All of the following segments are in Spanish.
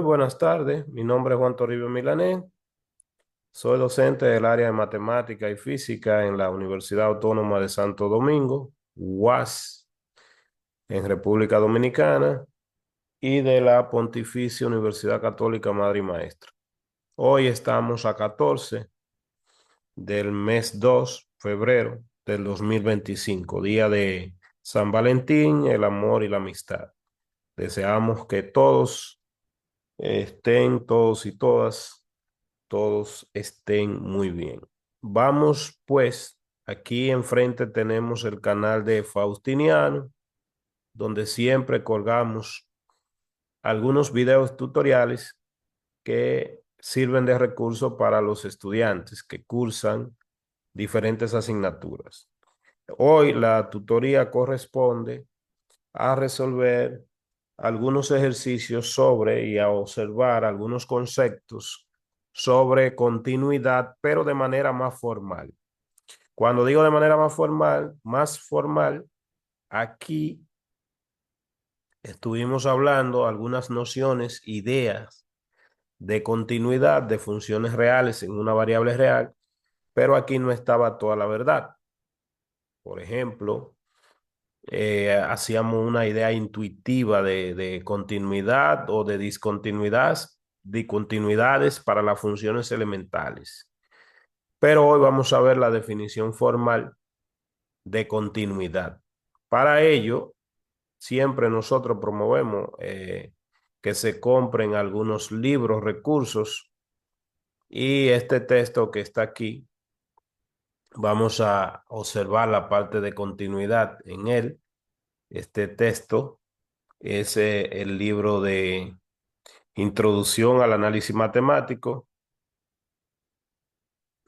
buenas tardes. Mi nombre es Juan Toribio Milanés. Soy docente del área de matemática y física en la Universidad Autónoma de Santo Domingo, UAS, en República Dominicana, y de la Pontificia Universidad Católica Madre y Maestra. Hoy estamos a 14 del mes 2, febrero del 2025, día de San Valentín, el amor y la amistad. Deseamos que todos estén, todos y todos estén muy bien. Vamos pues, aquí enfrente tenemos el canal de Faustiniano, donde siempre colgamos algunos videos tutoriales que sirven de recurso para los estudiantes que cursan diferentes asignaturas. Hoy la tutoría corresponde a resolver algunos ejercicios sobre y a observar algunos conceptos sobre continuidad, pero de manera más formal. Cuando digo de manera más formal, aquí estuvimos hablando algunas nociones, ideas de continuidad de funciones reales en una variable real, pero aquí no estaba toda la verdad. Por ejemplo, hacíamos una idea intuitiva de continuidad o de discontinuidades para las funciones elementales. Pero hoy vamos a ver la definición formal de continuidad. Para ello, siempre nosotros promovemos que se compren algunos libros, recursos, y este texto que está aquí, vamos a observar la parte de continuidad en él. Este texto es el libro de Introducción al Análisis Matemático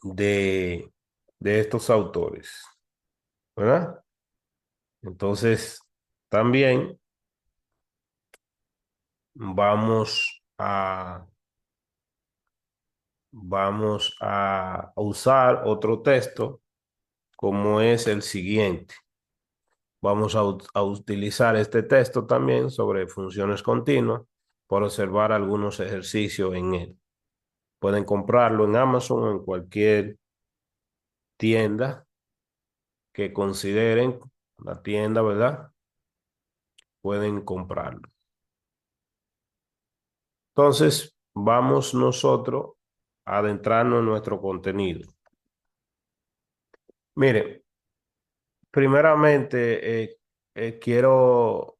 de, de estos autores, ¿verdad? Entonces, también vamos a, vamos a usar otro texto como es el siguiente. Vamos a utilizar este texto también sobre funciones continuas por observar algunos ejercicios en él. Pueden comprarlo en Amazon o en cualquier tienda que consideren la tienda, ¿verdad? Pueden comprarlo. Entonces, vamos nosotros a adentrarnos en nuestro contenido. Mire, primeramente, quiero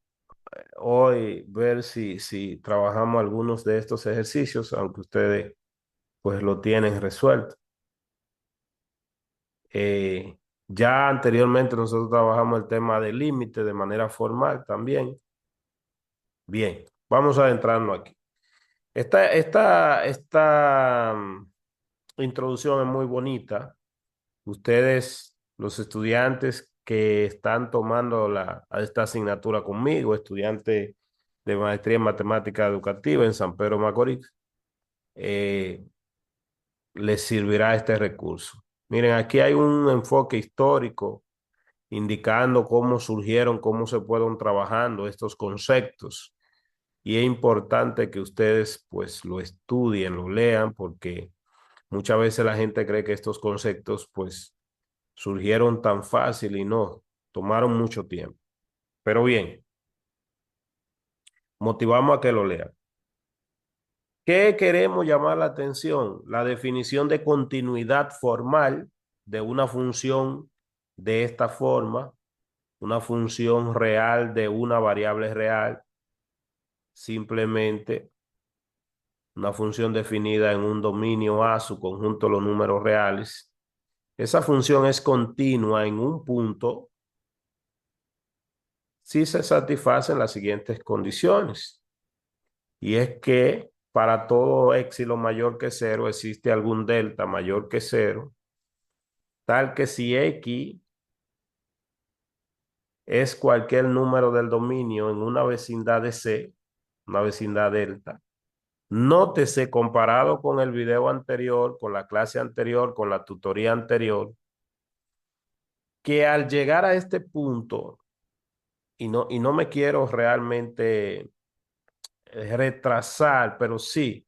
hoy ver si trabajamos algunos de estos ejercicios, aunque ustedes pues lo tienen resuelto. Eh, ya anteriormente nosotros trabajamos el tema del límite de manera formal también. Bien, vamos a adentrarnos aquí. Esta introducción es muy bonita. Ustedes, los estudiantes que están tomando esta asignatura conmigo, estudiantes de maestría en matemática educativa en San Pedro Macorís, eh, les servirá este recurso. Miren, aquí hay un enfoque histórico indicando cómo surgieron, cómo se fueron trabajando estos conceptos. Y es importante que ustedes pues lo estudien, lo lean, porque muchas veces la gente cree que estos conceptos pues surgieron tan fácil y no, tomaron mucho tiempo. Pero bien, motivamos a que lo lean. ¿Qué queremos llamar la atención? La definición de continuidad formal de una función de esta forma, una función real de una variable real, simplemente una función definida en un dominio A, su conjunto de los números reales. Esa función es continua en un punto si se satisfacen las siguientes condiciones. Y es que para todo éxilo mayor que cero existe algún delta mayor que cero, tal que si X es cualquier número del dominio en una vecindad de C, una vecindad delta. Nótese, comparado con el video anterior, con la clase anterior, con la tutoría anterior, que al llegar a este punto, y no me quiero realmente retrasar, pero sí.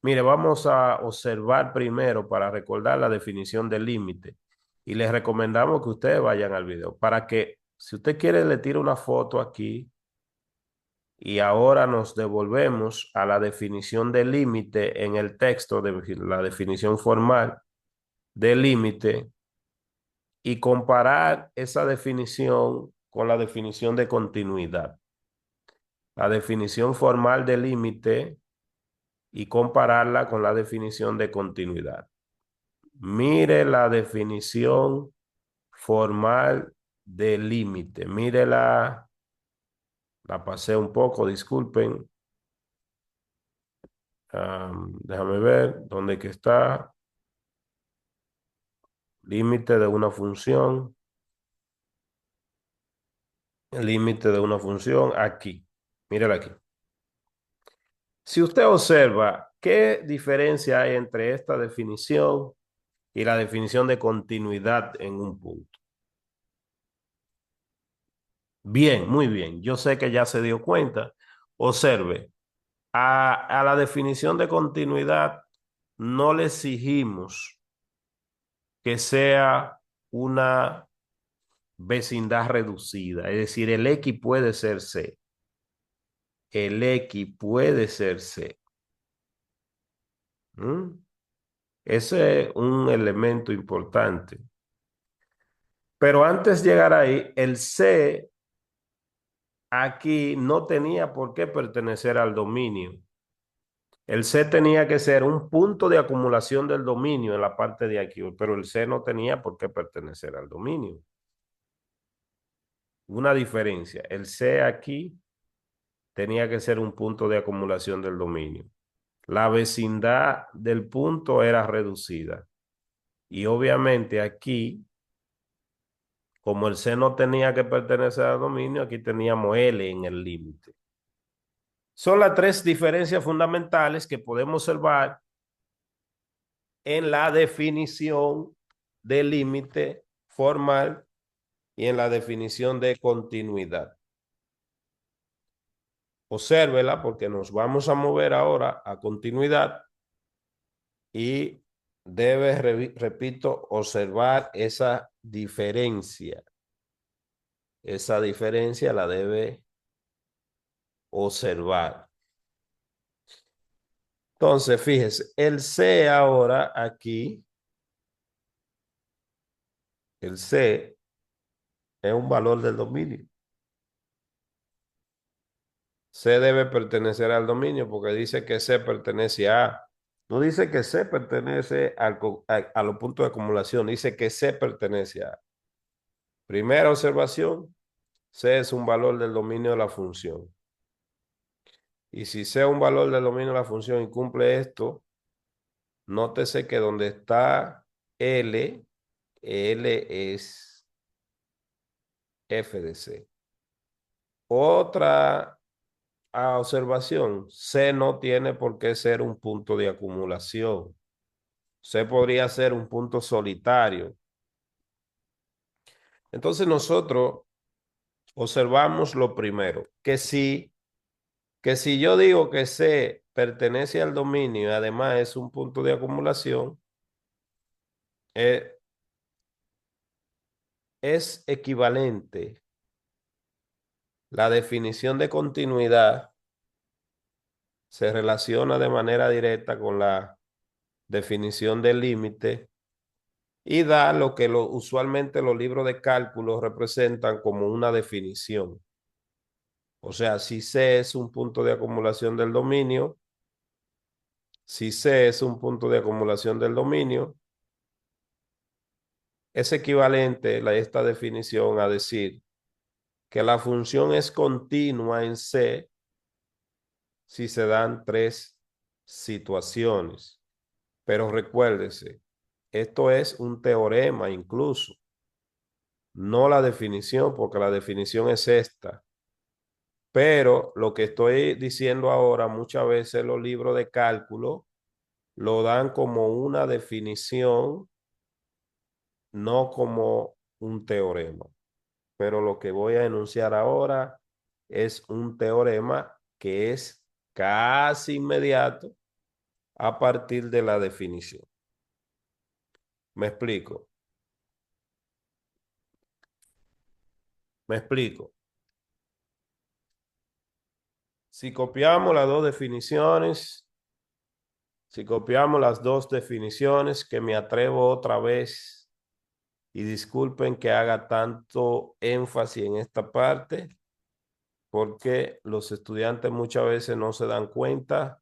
Mire, vamos a observar primero para recordar la definición de límite. Y les recomendamos que ustedes vayan al video para que, si usted quiere, le tire una foto aquí y ahora nos devolvemos a la definición de límite en el texto de la definición formal de límite y comparar esa definición con la definición de continuidad. La definición formal de límite y compararla con la definición de continuidad. Mire la definición formal de límite. Mírela, la pasé un poco, disculpen. Déjame ver dónde que está. Límite de una función. El límite de una función aquí. Mírela aquí. Si usted observa, ¿qué diferencia hay entre esta definición y la definición de continuidad en un punto? Bien, muy bien. Yo sé que ya se dio cuenta. Observe, a la definición de continuidad no le exigimos que sea una vecindad reducida. Es decir, el X puede ser C. El X puede ser C. ¿Mm? Ese es un elemento importante. Pero antes de llegar ahí, el C aquí no tenía por qué pertenecer al dominio. El C tenía que ser un punto de acumulación del dominio en la parte de aquí, pero el C no tenía por qué pertenecer al dominio. Una diferencia. El C aquí tenía que ser un punto de acumulación del dominio. La vecindad del punto era reducida. Y obviamente aquí, como el C no tenía que pertenecer al dominio, aquí teníamos L en el límite. Son las tres diferencias fundamentales que podemos observar en la definición de límite formal y en la definición de continuidad. Obsérvela porque nos vamos a mover ahora a continuidad y debe, repito, observar esa diferencia. Esa diferencia la debe observar. Entonces, fíjese, el C ahora aquí, el C es un valor del dominio. C debe pertenecer al dominio porque dice que C pertenece a. No dice que C pertenece a los puntos de acumulación, dice que C pertenece a. Primera observación, C es un valor del dominio de la función. Y si C es un valor del dominio de la función y cumple esto, nótese que donde está L, L es F de C. Otra observación, C no tiene por qué ser un punto de acumulación. C podría ser un punto solitario. Entonces nosotros observamos lo primero, que si yo digo que C pertenece al dominio y además es un punto de acumulación, eh, es equivalente la definición de continuidad se relaciona de manera directa con la definición del límite y da lo que usualmente los libros de cálculo representan como una definición. O sea, si C es un punto de acumulación del dominio, si C es un punto de acumulación del dominio, es equivalente esta definición a decir que la función es continua en C si se dan tres situaciones. Pero recuérdese, esto es un teorema incluso, no la definición, porque la definición es esta. Pero lo que estoy diciendo ahora, muchas veces los libros de cálculo lo dan como una definición, no como un teorema. Pero lo que voy a enunciar ahora es un teorema que es casi inmediato a partir de la definición. ¿Me explico? ¿Me explico? Si copiamos las dos definiciones, si copiamos las dos definiciones, que me atrevo otra vez, y disculpen que haga tanto énfasis en esta parte, porque los estudiantes muchas veces no se dan cuenta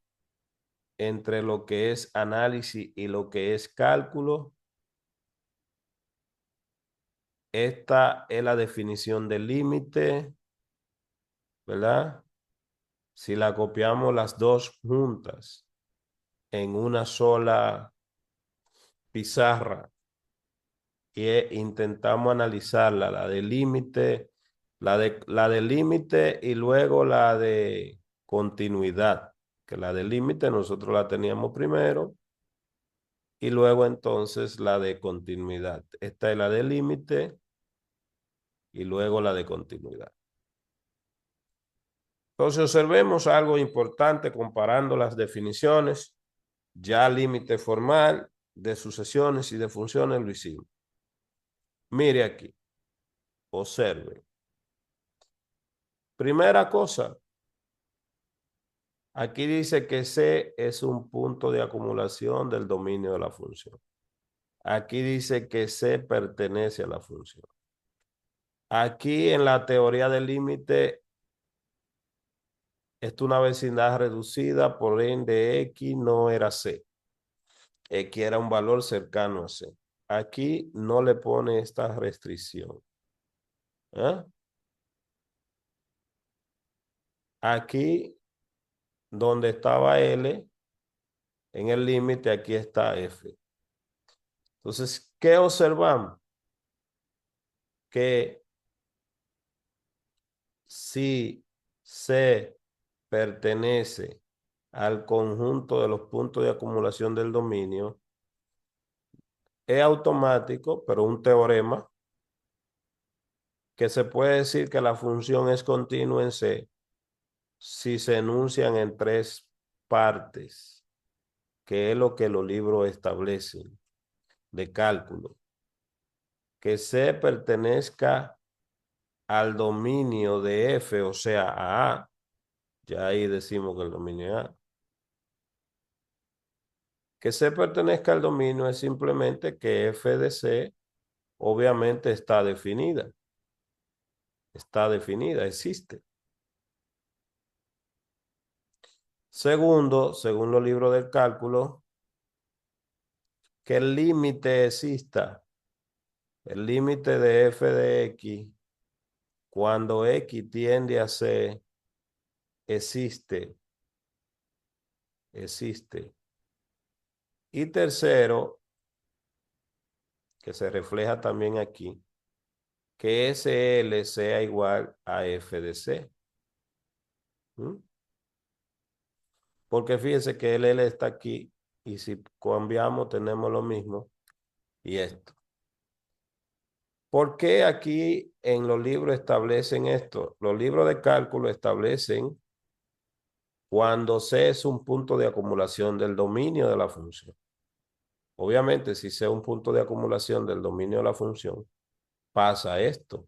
entre lo que es análisis y lo que es cálculo. Esta es la definición del límite, ¿verdad? Si la copiamos las dos juntas en una sola pizarra y intentamos analizarla, la del límite, la del límite y luego la de continuidad, que la del límite nosotros la teníamos primero y luego entonces la de continuidad. Esta es la del límite y luego la de continuidad. Entonces observemos algo importante comparando las definiciones. Ya límite formal de sucesiones y de funciones lo hicimos. Mire aquí, observe. Primera cosa, aquí dice que C es un punto de acumulación del dominio de la función. Aquí dice que C pertenece a la función. Aquí en la teoría del límite, es una vecindad reducida, por ende X no era C. X era un valor cercano a C. Aquí no le pone esta restricción. ¿Eh? Aquí donde estaba L, en el límite, aquí está F. Entonces, ¿qué observamos? Que si C pertenece al conjunto de los puntos de acumulación del dominio, es automático, pero un teorema, que se puede decir que la función es continua en C si se enuncian en tres partes, que es lo que los libros establecen de cálculo. Que C pertenezca al dominio de F, o sea, a A. Ya ahí decimos que el dominio es A. Que C pertenezca al dominio es simplemente que F de C obviamente está definida, existe. Segundo, según los libros del cálculo, que el límite exista, el límite de F de X, cuando X tiende a C, existe. Y tercero, que se refleja también aquí, que SL sea igual a F de C. ¿Mm? Porque fíjense que el L está aquí y si cambiamos tenemos lo mismo y esto. ¿Por qué aquí en los libros establecen esto? Los libros de cálculo establecen cuando C es un punto de acumulación del dominio de la función. Obviamente, si C es un punto de acumulación del dominio de la función, pasa esto.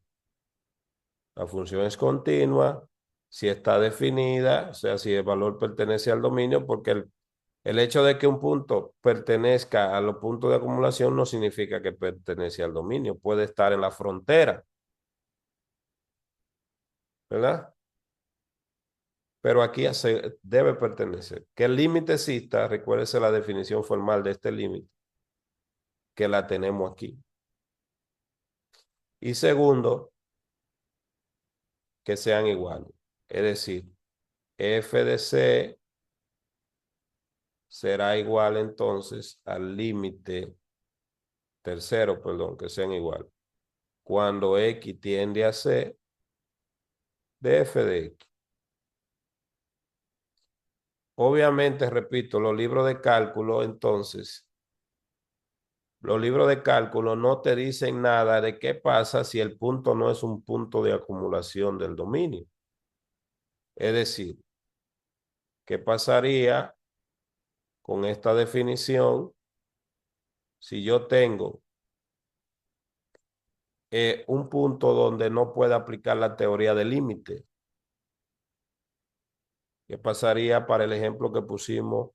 La función es continua, si está definida, o sea, si el valor pertenece al dominio, porque el hecho de que un punto pertenezca a los puntos de acumulación no significa que pertenece al dominio, puede estar en la frontera, ¿verdad? Pero aquí debe pertenecer. Que el límite exista, recuérdese la definición formal de este límite, que la tenemos aquí. Y segundo, que sean iguales. Es decir, f de c será igual entonces al límite tercero, perdón, que sean iguales. Cuando x tiende a c de f de x. Obviamente, repito, los libros de cálculo, entonces, los libros de cálculo no te dicen nada de qué pasa si el punto no es un punto de acumulación del dominio. Es decir, ¿Qué pasaría con esta definición si yo tengo un punto donde no pueda aplicar la teoría del límite? ¿Qué pasaría para el ejemplo que pusimos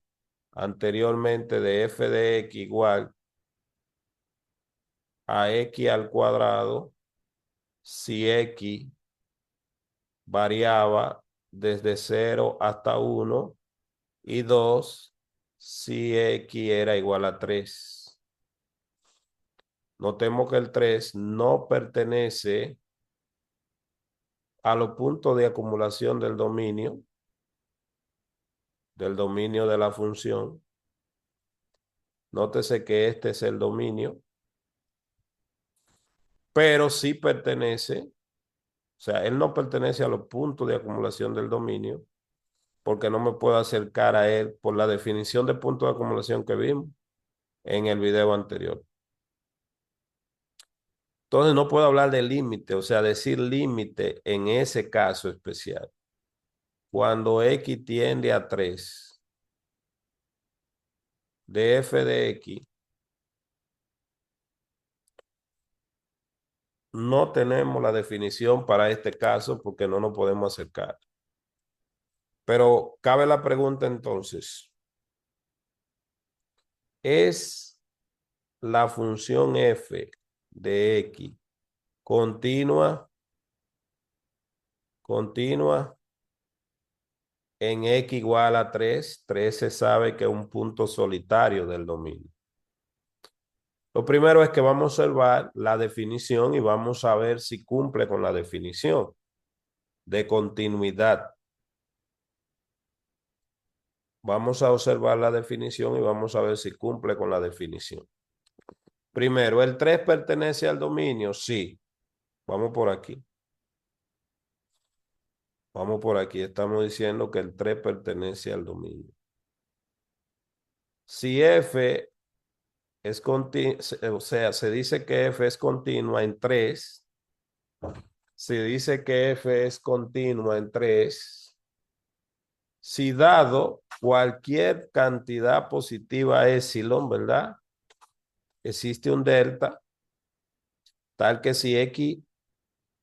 anteriormente de f de x igual a x al cuadrado si x variaba desde 0 hasta 1 y 2 si x era igual a 3? Notemos que el 3 no pertenece a los puntos de acumulación del dominio de la función. Nótese que este es el dominio, pero sí pertenece, o sea, él no pertenece a los puntos de acumulación del dominio, porque no me puedo acercar a él por la definición de punto de acumulación que vimos en el video anterior. Entonces no puedo hablar de límite, o sea, decir límite en ese caso especial. Cuando x tiende a 3 de f de x, no tenemos la definición para este caso porque no nos podemos acercar. Pero cabe la pregunta entonces, ¿es la función f de x continua en x igual a 3? 3 se sabe que es un punto solitario del dominio. Lo primero es que vamos a observar la definición y vamos a ver si cumple con la definición de continuidad. Vamos a observar la definición y vamos a ver si cumple con la definición. Primero, ¿el 3 pertenece al dominio? Sí. Vamos por aquí. Vamos por aquí. Estamos diciendo que el 3 pertenece al dominio. Si f es continua, o sea, se dice que f es continua en 3. Se dice que f es continua en 3. Si dado cualquier cantidad positiva epsilon, ¿verdad? Existe un delta, tal que si x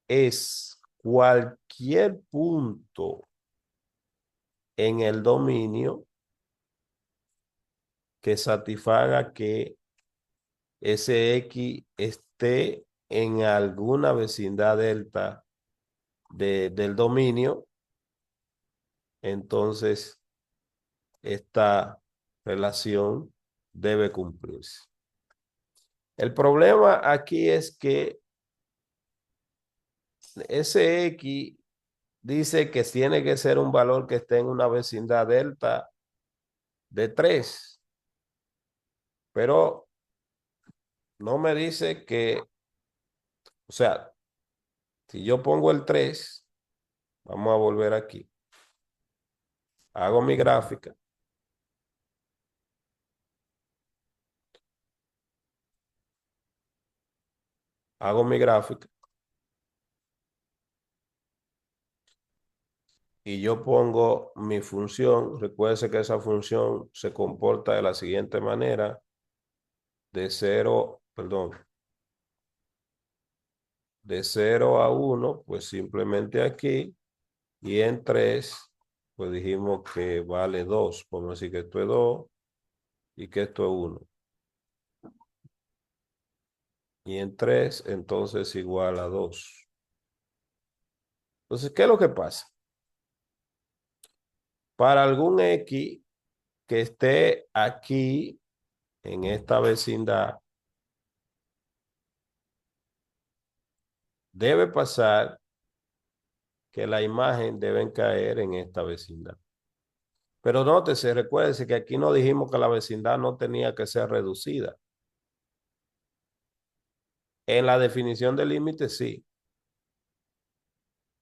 es cualquier punto en el dominio que satisfaga que ese x esté en alguna vecindad delta del dominio, entonces esta relación debe cumplirse. El problema aquí es que ese x dice que tiene que ser un valor que esté en una vecindad delta de 3, pero no me dice que, o sea, si yo pongo el 3, vamos a volver aquí, hago mi gráfica, y yo pongo mi función. Recuerde que esa función se comporta de la siguiente manera: de 0, perdón, de 0 a 1, pues simplemente aquí, y en 3, pues dijimos que vale 2. Podemos decir que esto es 2 y que esto es 1. Y en 3, entonces igual a 2. Entonces, ¿qué es lo que pasa? Para algún x que esté aquí en esta vecindad, debe pasar que la imagen deben caer en esta vecindad. Pero nótese, recuérdese que aquí no dijimos que la vecindad no tenía que ser reducida. En la definición del límite, sí.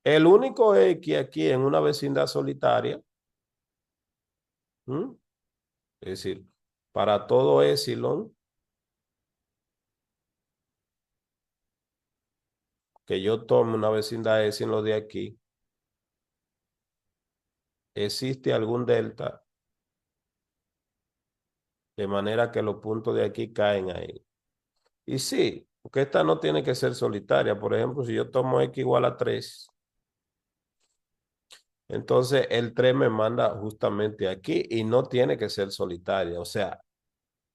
El único X aquí en una vecindad solitaria, ¿m? Es decir, para todo epsilon que yo tome una vecindad epsilon de aquí, existe algún delta de manera que los puntos de aquí caen ahí. Y sí, porque esta no tiene que ser solitaria. Por ejemplo, si yo tomo x igual a 3, entonces el 3 me manda justamente aquí y no tiene que ser solitaria. O sea,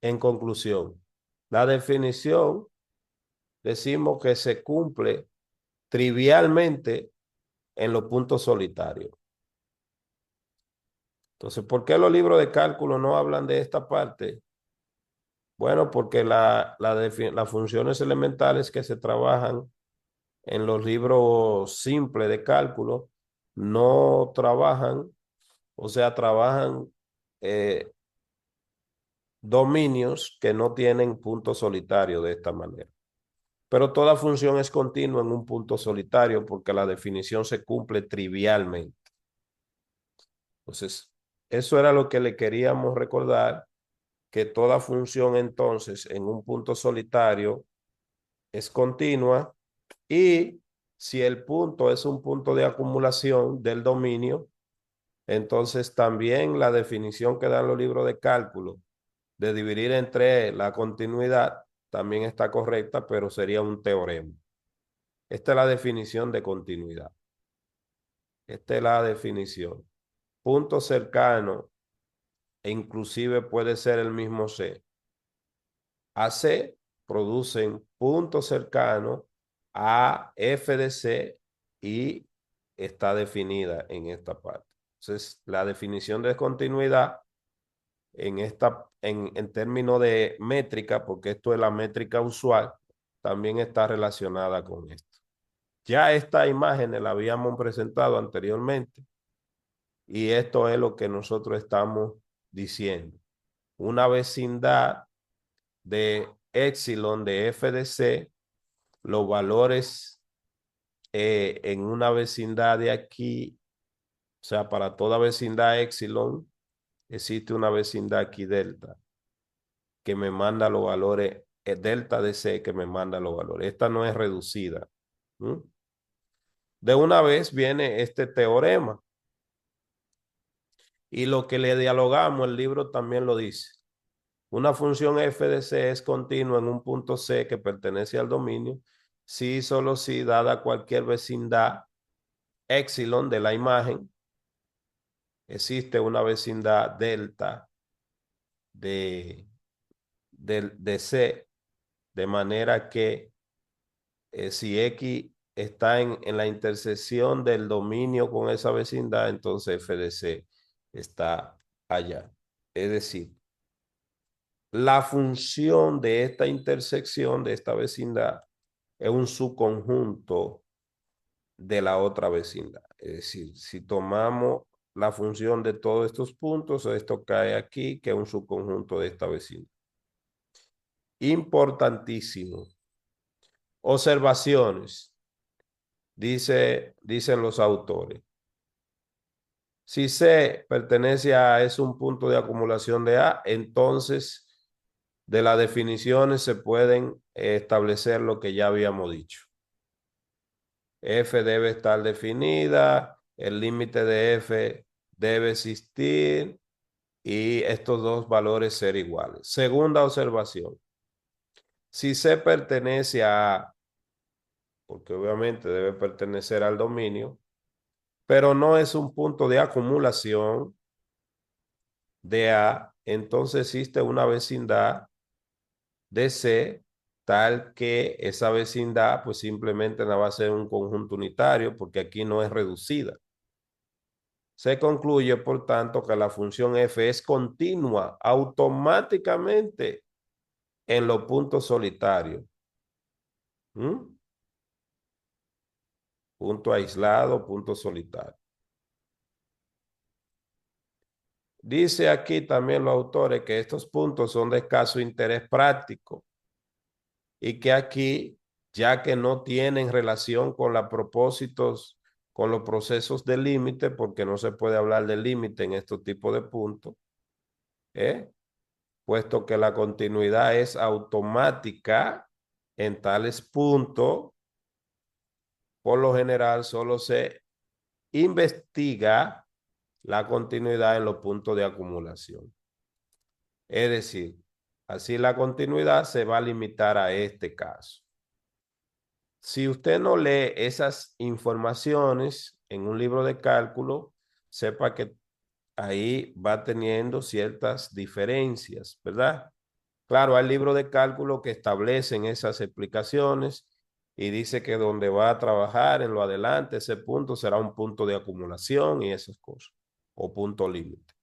en conclusión, la definición decimos que se cumple trivialmente en los puntos solitarios. Entonces, ¿por qué los libros de cálculo no hablan de esta parte? Bueno, porque las funciones elementales que se trabajan en los libros simples de cálculo no trabajan, o sea, trabajan eh, dominios que no tienen punto solitario de esta manera. Pero toda función es continua en un punto solitario porque la definición se cumple trivialmente. Entonces, eso era lo que le queríamos recordar, que toda función entonces en un punto solitario es continua y si el punto es un punto de acumulación del dominio, entonces también la definición que dan los libros de cálculo de dividir entre la continuidad también está correcta, pero sería un teorema. Esta es la definición de continuidad. Esta es la definición. Punto cercano e inclusive puede ser el mismo C. AC producen puntos cercanos a F de C y está definida en esta parte. Entonces, la definición de continuidad en términos de métrica, porque esto es la métrica usual, también está relacionada con esto. Ya esta imagen la habíamos presentado anteriormente y esto es lo que nosotros estamos diciendo. Una vecindad de epsilon de f de c, los valores en una vecindad de aquí, o sea, para toda vecindad epsilon, existe una vecindad aquí delta, que me manda los valores, delta de c que me manda los valores. Esta no es reducida. ¿Mm? De una vez viene este teorema. Y lo que le dialogamos, el libro también lo dice. Una función f de c es continua en un punto c que pertenece al dominio, si y solo si, dada cualquier vecindad epsilon de la imagen, existe una vecindad delta de, de c, de manera que si x está en la intersección del dominio con esa vecindad, entonces f de c está allá. Es decir, la función de esta intersección, de esta vecindad, es un subconjunto de la otra vecindad. Es decir, si tomamos la función de todos estos puntos, esto cae aquí, que es un subconjunto de esta vecindad. Importantísimo. Observaciones, dicen los autores. Si C pertenece a es un punto de acumulación de A, entonces de las definiciones se pueden establecer lo que ya habíamos dicho. F debe estar definida, el límite de F debe existir y estos dos valores ser iguales. Segunda observación. Si C pertenece a, porque obviamente debe pertenecer al dominio, pero no es un punto de acumulación de A, entonces existe una vecindad de C tal que esa vecindad pues simplemente no va a ser un conjunto unitario porque aquí no es reducida. Se concluye, por tanto, que la función f es continua automáticamente en los puntos solitarios. ¿Mm? Punto aislado, punto solitario. Dice aquí también los autores que estos puntos son de escaso interés práctico y que aquí, ya que no tienen relación con los propósitos, con los procesos de límite, porque no se puede hablar de límite en estos tipos de puntos, puesto que la continuidad es automática en tales puntos, por lo general solo se investiga la continuidad en los puntos de acumulación. Es decir, así la continuidad se va a limitar a este caso. Si usted no lee esas informaciones en un libro de cálculo, sepa que ahí va teniendo ciertas diferencias, ¿verdad? Claro, hay libros de cálculo que establecen esas explicaciones y dice que donde va a trabajar en lo adelante, ese punto será un punto de acumulación y esas cosas, o punto límite.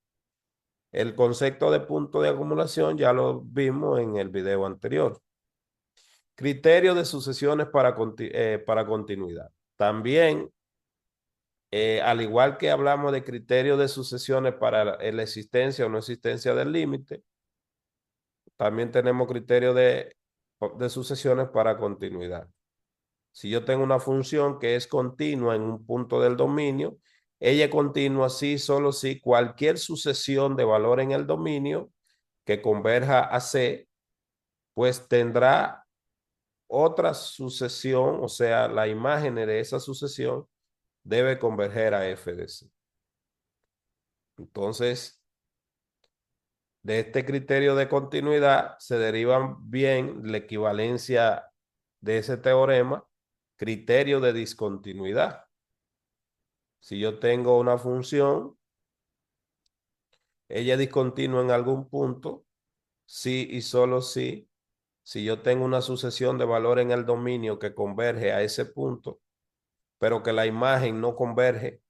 El concepto de punto de acumulación ya lo vimos en el video anterior. Criterio de sucesiones para continuidad. También, al igual que hablamos de criterio de sucesiones para la existencia o no existencia del límite, también tenemos criterio de sucesiones para continuidad. Si yo tengo una función que es continua en un punto del dominio, ella es continua sí, solo si cualquier sucesión de valor en el dominio que converja a C, pues tendrá otra sucesión, o sea, la imagen de esa sucesión debe converger a f de C. Entonces, de este criterio de continuidad se derivan bien la equivalencia de ese teorema, criterio de discontinuidad. Si yo tengo una función, ella es discontinua en algún punto, sí y solo sí. Si yo tengo una sucesión de valor en el dominio que converge a ese punto, pero que la imagen no converge,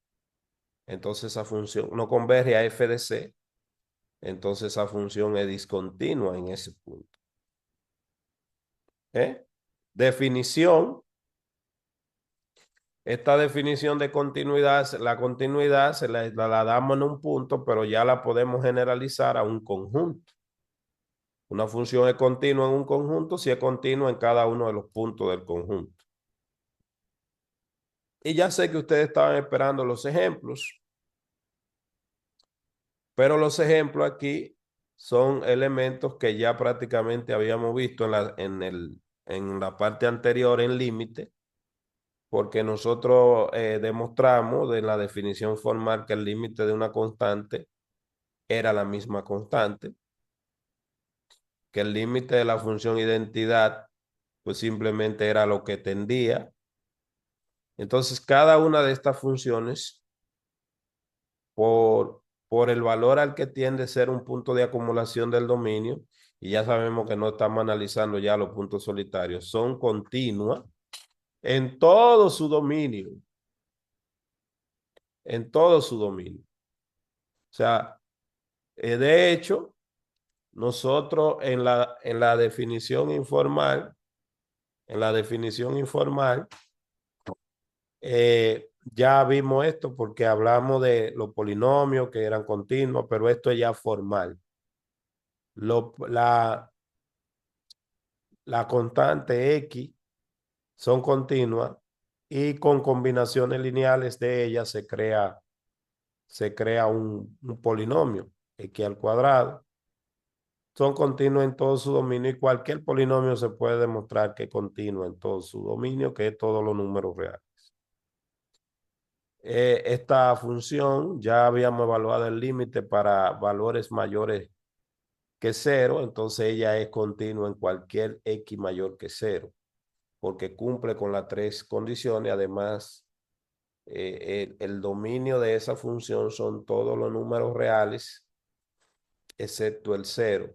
entonces esa función no converge a f de C, entonces esa función es discontinua en ese punto. Definición. Esta definición de continuidad, la continuidad se la damos en un punto, pero ya la podemos generalizar a un conjunto. Una función es continua en un conjunto si es continua en cada uno de los puntos del conjunto. Y ya sé que ustedes estaban esperando los ejemplos, pero los ejemplos aquí son elementos que ya prácticamente habíamos visto en la parte anterior en límite, porque nosotros demostramos de la definición formal que el límite de una constante era la misma constante, que el límite de la función identidad pues simplemente era lo que tendía. Entonces, cada una de estas funciones, por el valor al que tiende a ser un punto de acumulación del dominio, y ya sabemos que no estamos analizando ya los puntos solitarios, son continuas en todo su dominio, en todo su dominio. O sea, de hecho, nosotros en la definición informal, ya vimos esto porque hablamos de los polinomios que eran continuos, pero esto es ya formal. Lo, la constante X son continuas y con combinaciones lineales de ellas se crea un polinomio, X al cuadrado. Son continuos en todo su dominio y cualquier polinomio se puede demostrar que es continuo en todo su dominio, que es todos los números reales. Esta función ya habíamos evaluado el límite para valores mayores que cero, entonces ella es continua en cualquier X mayor que cero, porque cumple con las tres condiciones. Además, el dominio de esa función son todos los números reales, excepto el cero.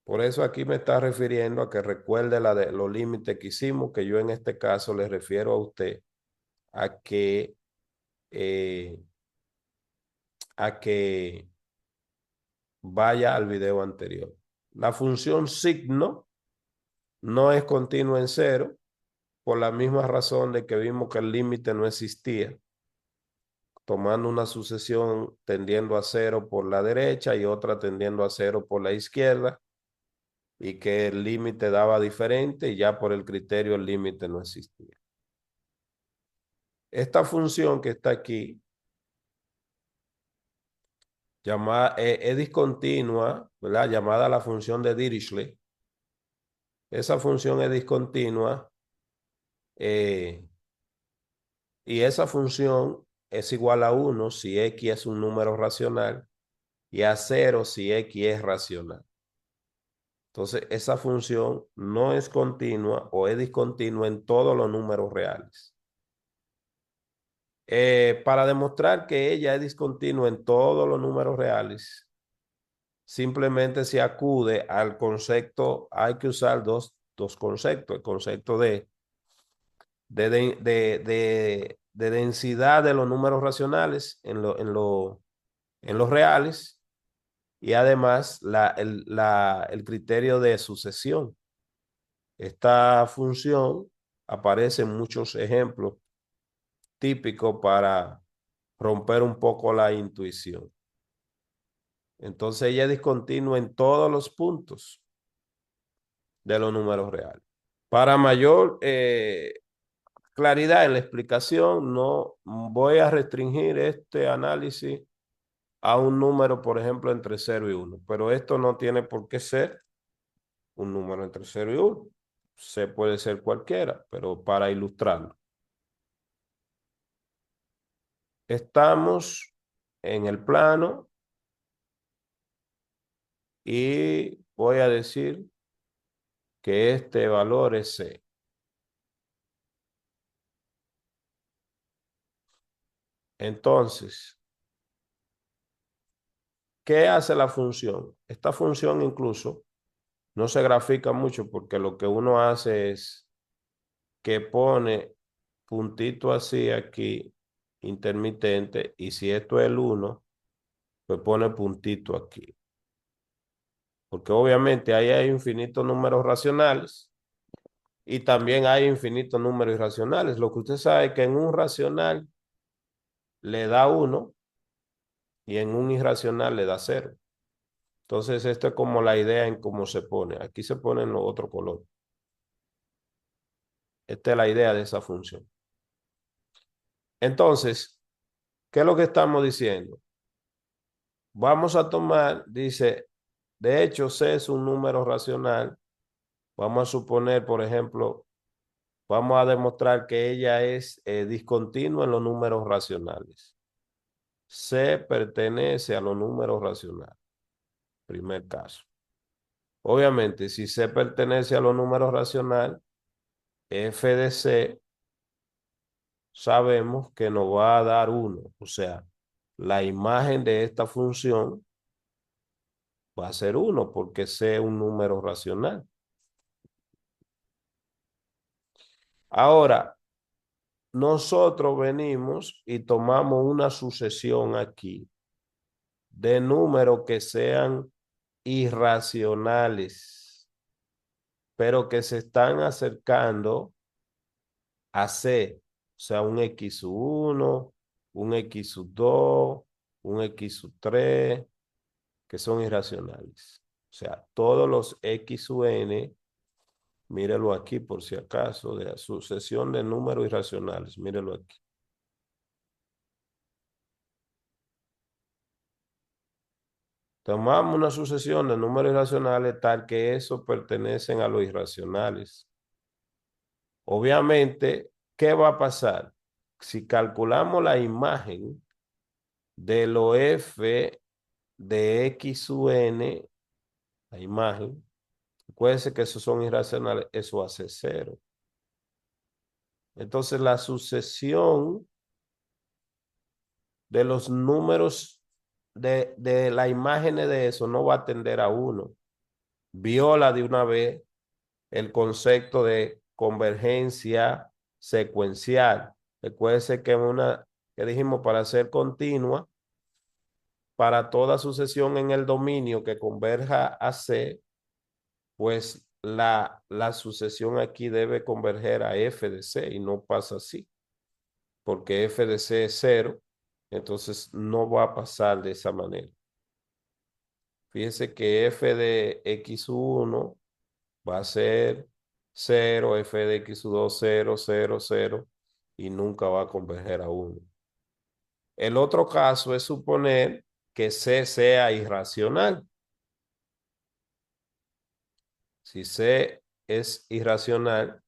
Por eso aquí me está refiriendo a que recuerde los límites que hicimos, que yo en este caso le refiero a usted a que, eh, a que vaya al video anterior. La función signo no es continua en cero, por la misma razón de que vimos que el límite no existía, tomando una sucesión tendiendo a cero por la derecha y otra tendiendo a cero por la izquierda, y que el límite daba diferente y ya por el criterio el límite no existía. Esta función que está aquí es discontinua, ¿verdad? Llamada la función de Dirichlet. Esa función es discontinua Y esa función es igual a 1 si x es un número racional y a 0 si x es racional. Entonces, esa función no es continua o es discontinua en todos los números reales. Para demostrar que ella es discontinua en todos los números reales, simplemente se acude al concepto, hay que usar dos conceptos, el concepto de densidad de los números racionales en los reales y además el criterio de sucesión. Esta función aparece en muchos ejemplos típicos para romper un poco la intuición. Entonces ella es discontinua en todos los puntos de los números reales. Para mayor claridad en la explicación, no voy a restringir este análisis a un número, por ejemplo, entre 0 y 1, pero esto no tiene por qué ser un número entre 0 y 1. Se puede ser cualquiera, pero para ilustrarlo. Estamos en el plano y voy a decir que este valor es C. Entonces, ¿qué hace la función? Esta función incluso no se grafica mucho porque lo que uno hace es que pone puntito así aquí, intermitente, y si esto es el 1, pues pone puntito aquí. Porque obviamente ahí hay infinitos números racionales y también hay infinitos números irracionales. Lo que usted sabe es que en un racional le da 1 y en un irracional le da 0. Entonces, esto es como la idea en cómo se pone. Aquí se pone en otro color. Esta es la idea de esa función. Entonces, ¿qué es lo que estamos diciendo? Vamos a tomar, dice, de hecho, C es un número racional. Vamos a suponer, por ejemplo, vamos a demostrar que ella es discontinua en los números racionales. C pertenece a los números racionales. Primer caso. Obviamente, si C pertenece a los números racionales, f de C sabemos que nos va a dar 1. O sea, la imagen de esta función va a ser 1 porque C es un número racional. Ahora, nosotros venimos y tomamos una sucesión aquí de números que sean irracionales, pero que se están acercando a C, o sea, un X1, un X2, un X3, que son irracionales. O sea, todos los X u N, mírelo aquí por si acaso, de la sucesión de números irracionales, mírelo aquí. Tomamos una sucesión de números irracionales tal que esos pertenecen a los irracionales. Obviamente, ¿qué va a pasar? Si calculamos la imagen de lo f de x u n, la imagen, acuérdense que esos son irracionales, eso hace 0. Entonces, la sucesión de los números de la imagen de eso no va a tender a 1. Viola de una vez el concepto de convergencia secuencial. Recuerde que dijimos para ser continua, para toda sucesión en el dominio que converja a C, pues la sucesión aquí debe converger a f de C y no pasa así, porque f de C es 0, entonces no va a pasar de esa manera. Fíjense que f de x1 va a ser 0, f de x2, 0, 0, 0, y nunca va a converger a 1. El otro caso es suponer que C sea irracional. Si C es irracional,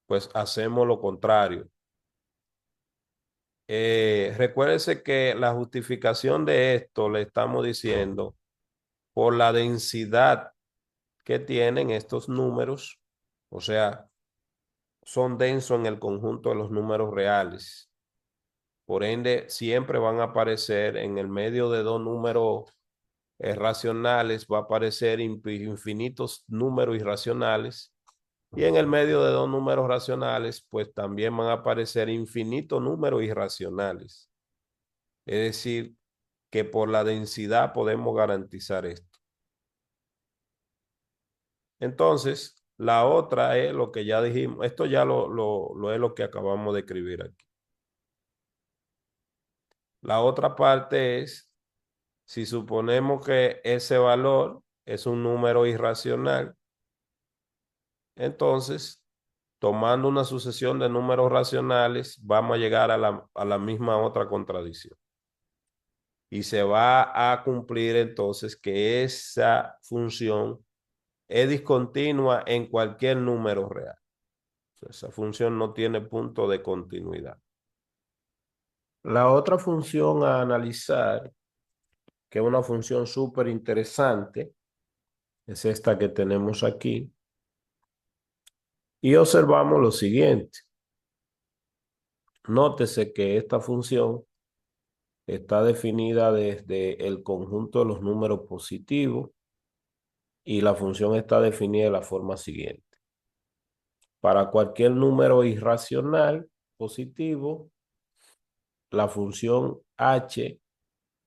pues hacemos lo contrario. Recuérdese que la justificación de esto le estamos diciendo por la densidad que tienen estos números, o sea, son densos en el conjunto de los números reales. Por ende, siempre van a aparecer en el medio de dos números racionales, va a aparecer infinitos números irracionales. Y en el medio de dos números racionales, pues también van a aparecer infinitos números irracionales. Es decir, que por la densidad podemos garantizar esto. Entonces, la otra es lo que ya dijimos. Esto ya lo es lo que acabamos de escribir aquí. La otra parte es, si suponemos que ese valor es un número irracional, entonces, tomando una sucesión de números racionales, vamos a llegar a la misma otra contradicción. Y se va a cumplir entonces que esa función es discontinua en cualquier número real. Esa función no tiene punto de continuidad. La otra función a analizar, que es una función súper interesante, es esta que tenemos aquí. Y observamos lo siguiente. Nótese que esta función está definida desde el conjunto de los números positivos y la función está definida de la forma siguiente. Para cualquier número irracional positivo, la función h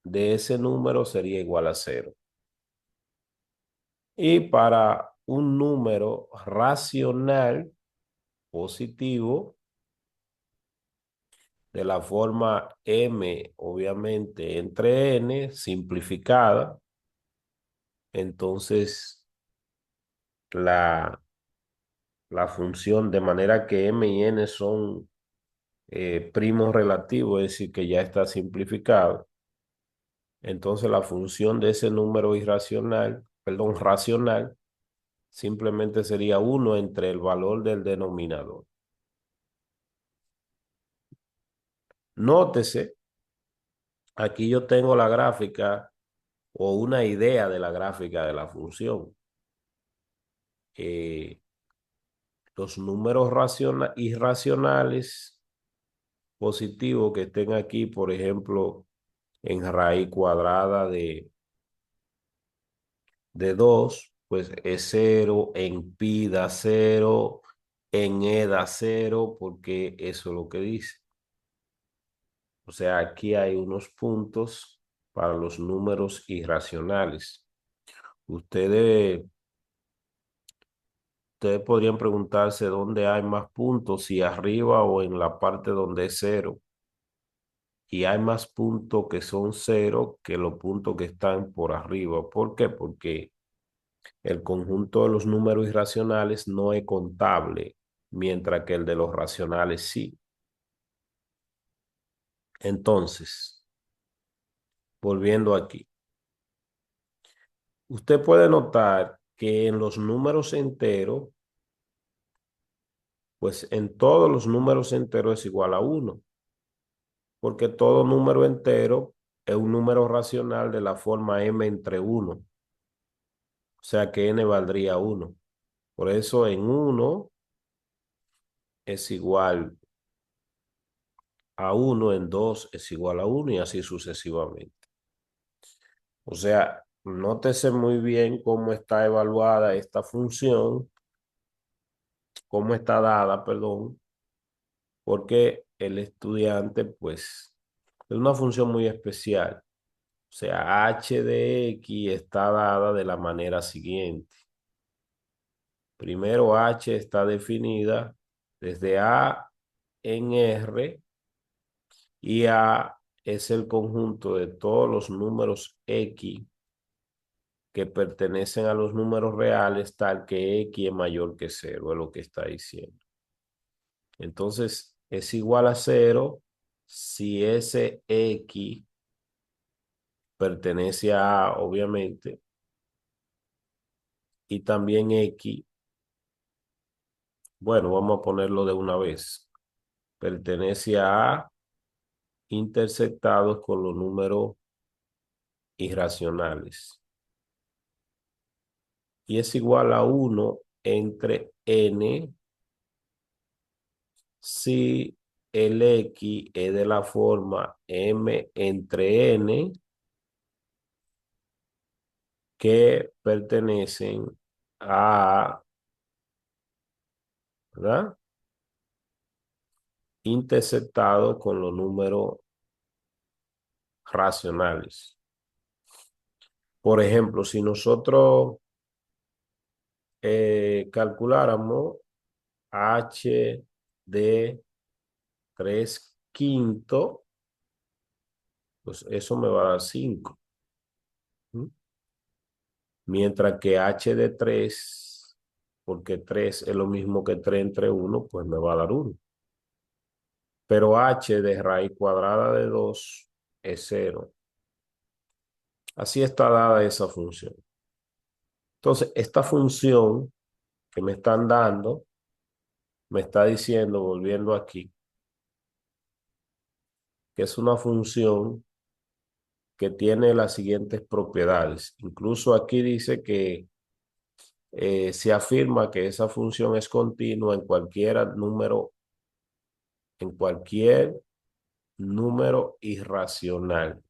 de ese número sería igual a 0. Y para un número racional positivo, de la forma m, obviamente, entre n, simplificada, entonces la función, de manera que m y n son primos relativos, es decir, que ya está simplificado. Entonces la función de ese número irracional, perdón, racional, simplemente sería 1 entre el valor del denominador. Nótese, aquí yo tengo la gráfica o una idea de la gráfica de la función. Los números irracionales positivos que estén aquí, por ejemplo, en raíz cuadrada de 2, pues es 0, en pi da 0, en e da 0, porque eso es lo que dice. O sea, aquí hay unos puntos para los números irracionales. Ustedes, ustedes podrían preguntarse dónde hay más puntos, si arriba o en la parte donde es 0. Y hay más puntos que son 0 que los puntos que están por arriba. ¿Por qué? Porque el conjunto de los números irracionales no es contable, mientras que el de los racionales sí. Entonces, volviendo aquí, usted puede notar que en los números enteros, pues en todos los números enteros es igual a 1, porque todo número entero es un número racional de la forma m entre 1, o sea que n valdría 1. Por eso en 1 es igual a 1, en 2 es igual a 1 y así sucesivamente. O sea, nótese muy bien cómo está evaluada esta función, cómo está dada, perdón, porque el estudiante, pues, es una función muy especial. O sea, h de x está dada de la manera siguiente. Primero, h está definida desde a en r, y a es el conjunto de todos los números x que pertenecen a los números reales, tal que x es mayor que 0, es lo que está diciendo. Entonces, es igual a 0 si ese x pertenece a, obviamente, y también x, bueno, vamos a ponerlo de una vez, pertenece a intersectados con los números irracionales. Y es igual a 1 entre n si el X es de la forma m entre n que pertenecen a, ¿verdad? Intersectado con los números racionales. Por ejemplo, si nosotros calculáramos h de 3/5, pues eso me va a dar 5. Mientras que h de 3, porque 3 es lo mismo que 3 entre 1, pues me va a dar 1. Pero h de raíz cuadrada de 2 es 0. Así está dada esa función. Entonces, esta función que me están dando, me está diciendo, volviendo aquí, que es una función que tiene las siguientes propiedades. Incluso aquí dice que se afirma que esa función es continua en cualquier número irracional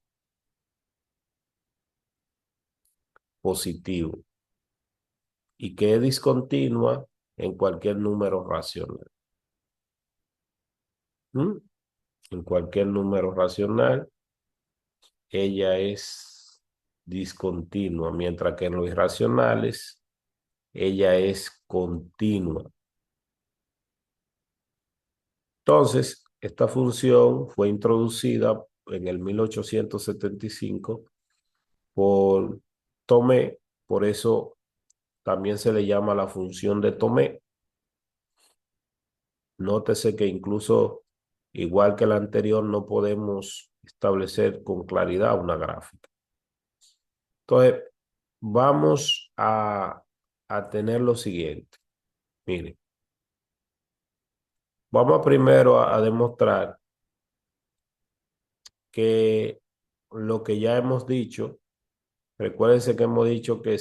positivo y que es discontinua en cualquier número racional. ¿Mm? En cualquier número racional, ella es discontinua, mientras que en los irracionales, ella es continua. Entonces, esta función fue introducida en el 1875 por Tomé, por eso también se le llama la función de Tomé. Nótese que incluso, igual que la anterior, no podemos establecer con claridad una gráfica. Entonces, vamos a tener lo siguiente. Miren, vamos primero a demostrar que lo que ya hemos dicho, recuérdense que hemos dicho que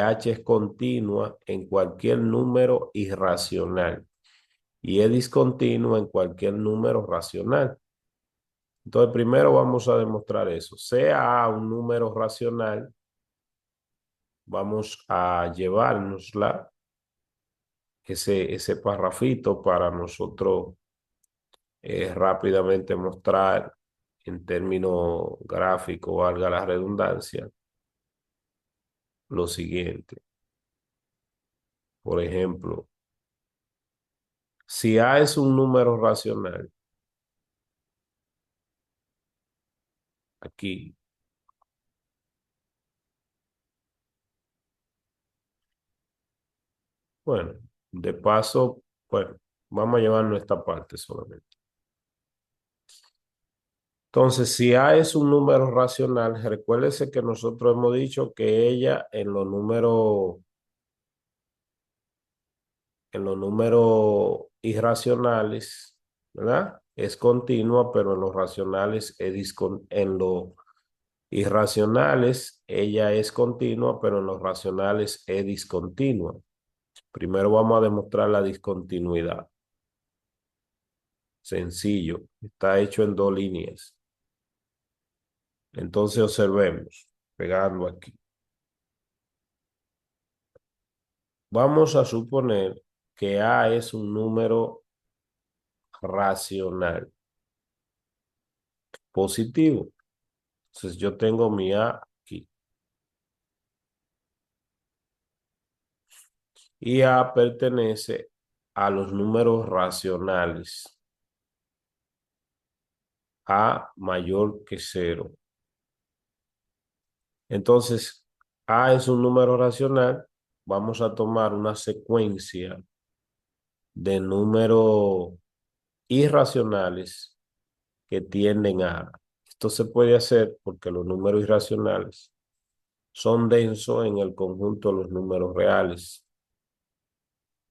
h es continua en cualquier número irracional y es discontinua en cualquier número racional. Entonces, primero vamos a demostrar eso. Sea A un número racional, vamos a llevárnosla, ese parrafito, para nosotros rápidamente mostrar en términos gráficos, valga la redundancia, lo siguiente. Por ejemplo, si A es un número racional, aquí, bueno, de paso, bueno, vamos a llevarnos esta parte solamente. Entonces, si A es un número racional, recuérdese que nosotros hemos dicho que ella en los números irracionales, ¿verdad? Es continua, pero en los racionales en los irracionales ella es continua, pero en los racionales es discontinua. Primero vamos a demostrar la discontinuidad. Sencillo, está hecho en 2 líneas. Entonces observemos, pegando aquí. Vamos a suponer que A es un número racional positivo. Entonces yo tengo mi A aquí. Y A pertenece a los números racionales. A mayor que 0. Entonces, A es un número racional. Vamos a tomar una secuencia de números irracionales que tienden a A. Esto se puede hacer porque los números irracionales son densos en el conjunto de los números reales.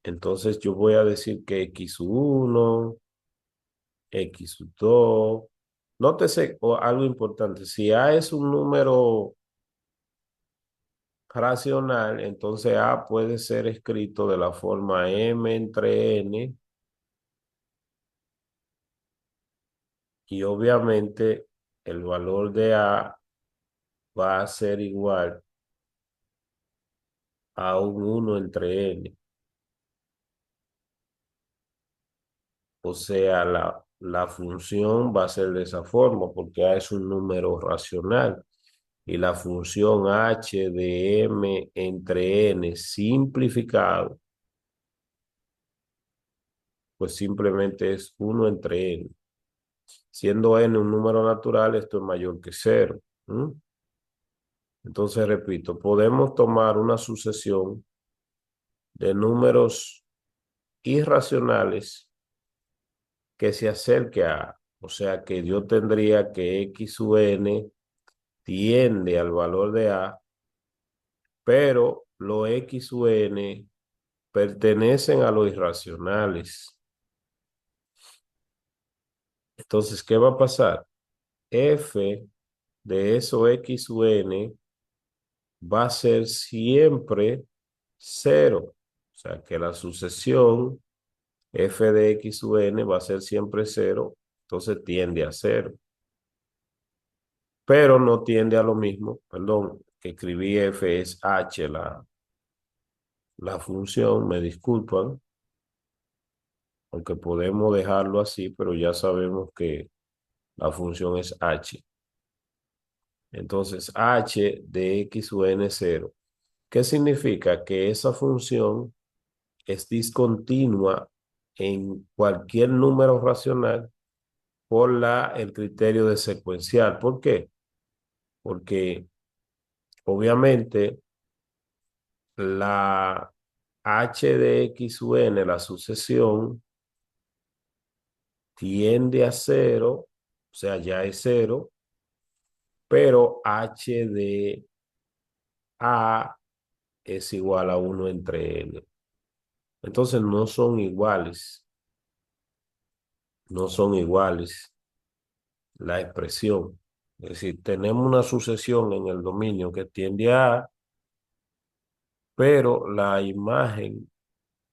Entonces yo voy a decir que X1, X2, Nótese algo importante. Si A es un número racional, entonces A puede ser escrito de la forma M entre N y obviamente el valor de A va a ser igual a un 1 entre N. O sea, la función va a ser de esa forma porque A es un número racional y la función h de m entre n simplificado, pues simplemente es 1 entre n. Siendo n un número natural, esto es mayor que cero. Entonces, repito, podemos tomar una sucesión de números irracionales que se acerque a, o sea que yo tendría que x sub n tiende al valor de a, pero los x sub n pertenecen a los irracionales. Entonces, ¿qué va a pasar? F de eso x sub n va a ser siempre cero. O sea que la sucesión f de x sub n va a ser siempre cero, entonces tiende a cero. Pero no tiende a lo mismo, perdón, que escribí f es h la función, me disculpan, aunque podemos dejarlo así, pero ya sabemos que la función es h. Entonces, h de x sub n es cero. ¿Qué significa? Que esa función es discontinua en cualquier número racional por el criterio de secuencial. ¿Por qué? Porque obviamente la h de x sub n, la sucesión, tiende a cero, o sea, ya es cero, pero h de a es igual a 1 entre n. Entonces no son iguales, no son iguales la expresión. Es decir, tenemos una sucesión en el dominio que tiende a A, pero la imagen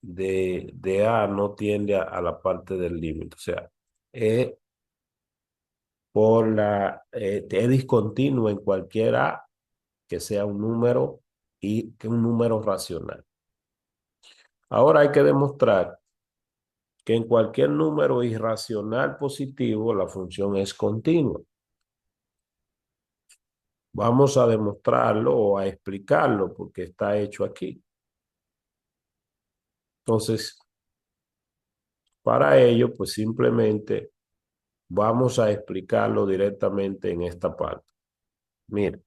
de A no tiende a la parte del límite. O sea, es, es discontinuo en cualquier A que sea un número y que un número racional. Ahora hay que demostrar que en cualquier número irracional positivo la función es continua. Vamos a demostrarlo o a explicarlo porque está hecho aquí. Entonces, para ello, pues simplemente vamos a explicarlo directamente en esta parte. Mire,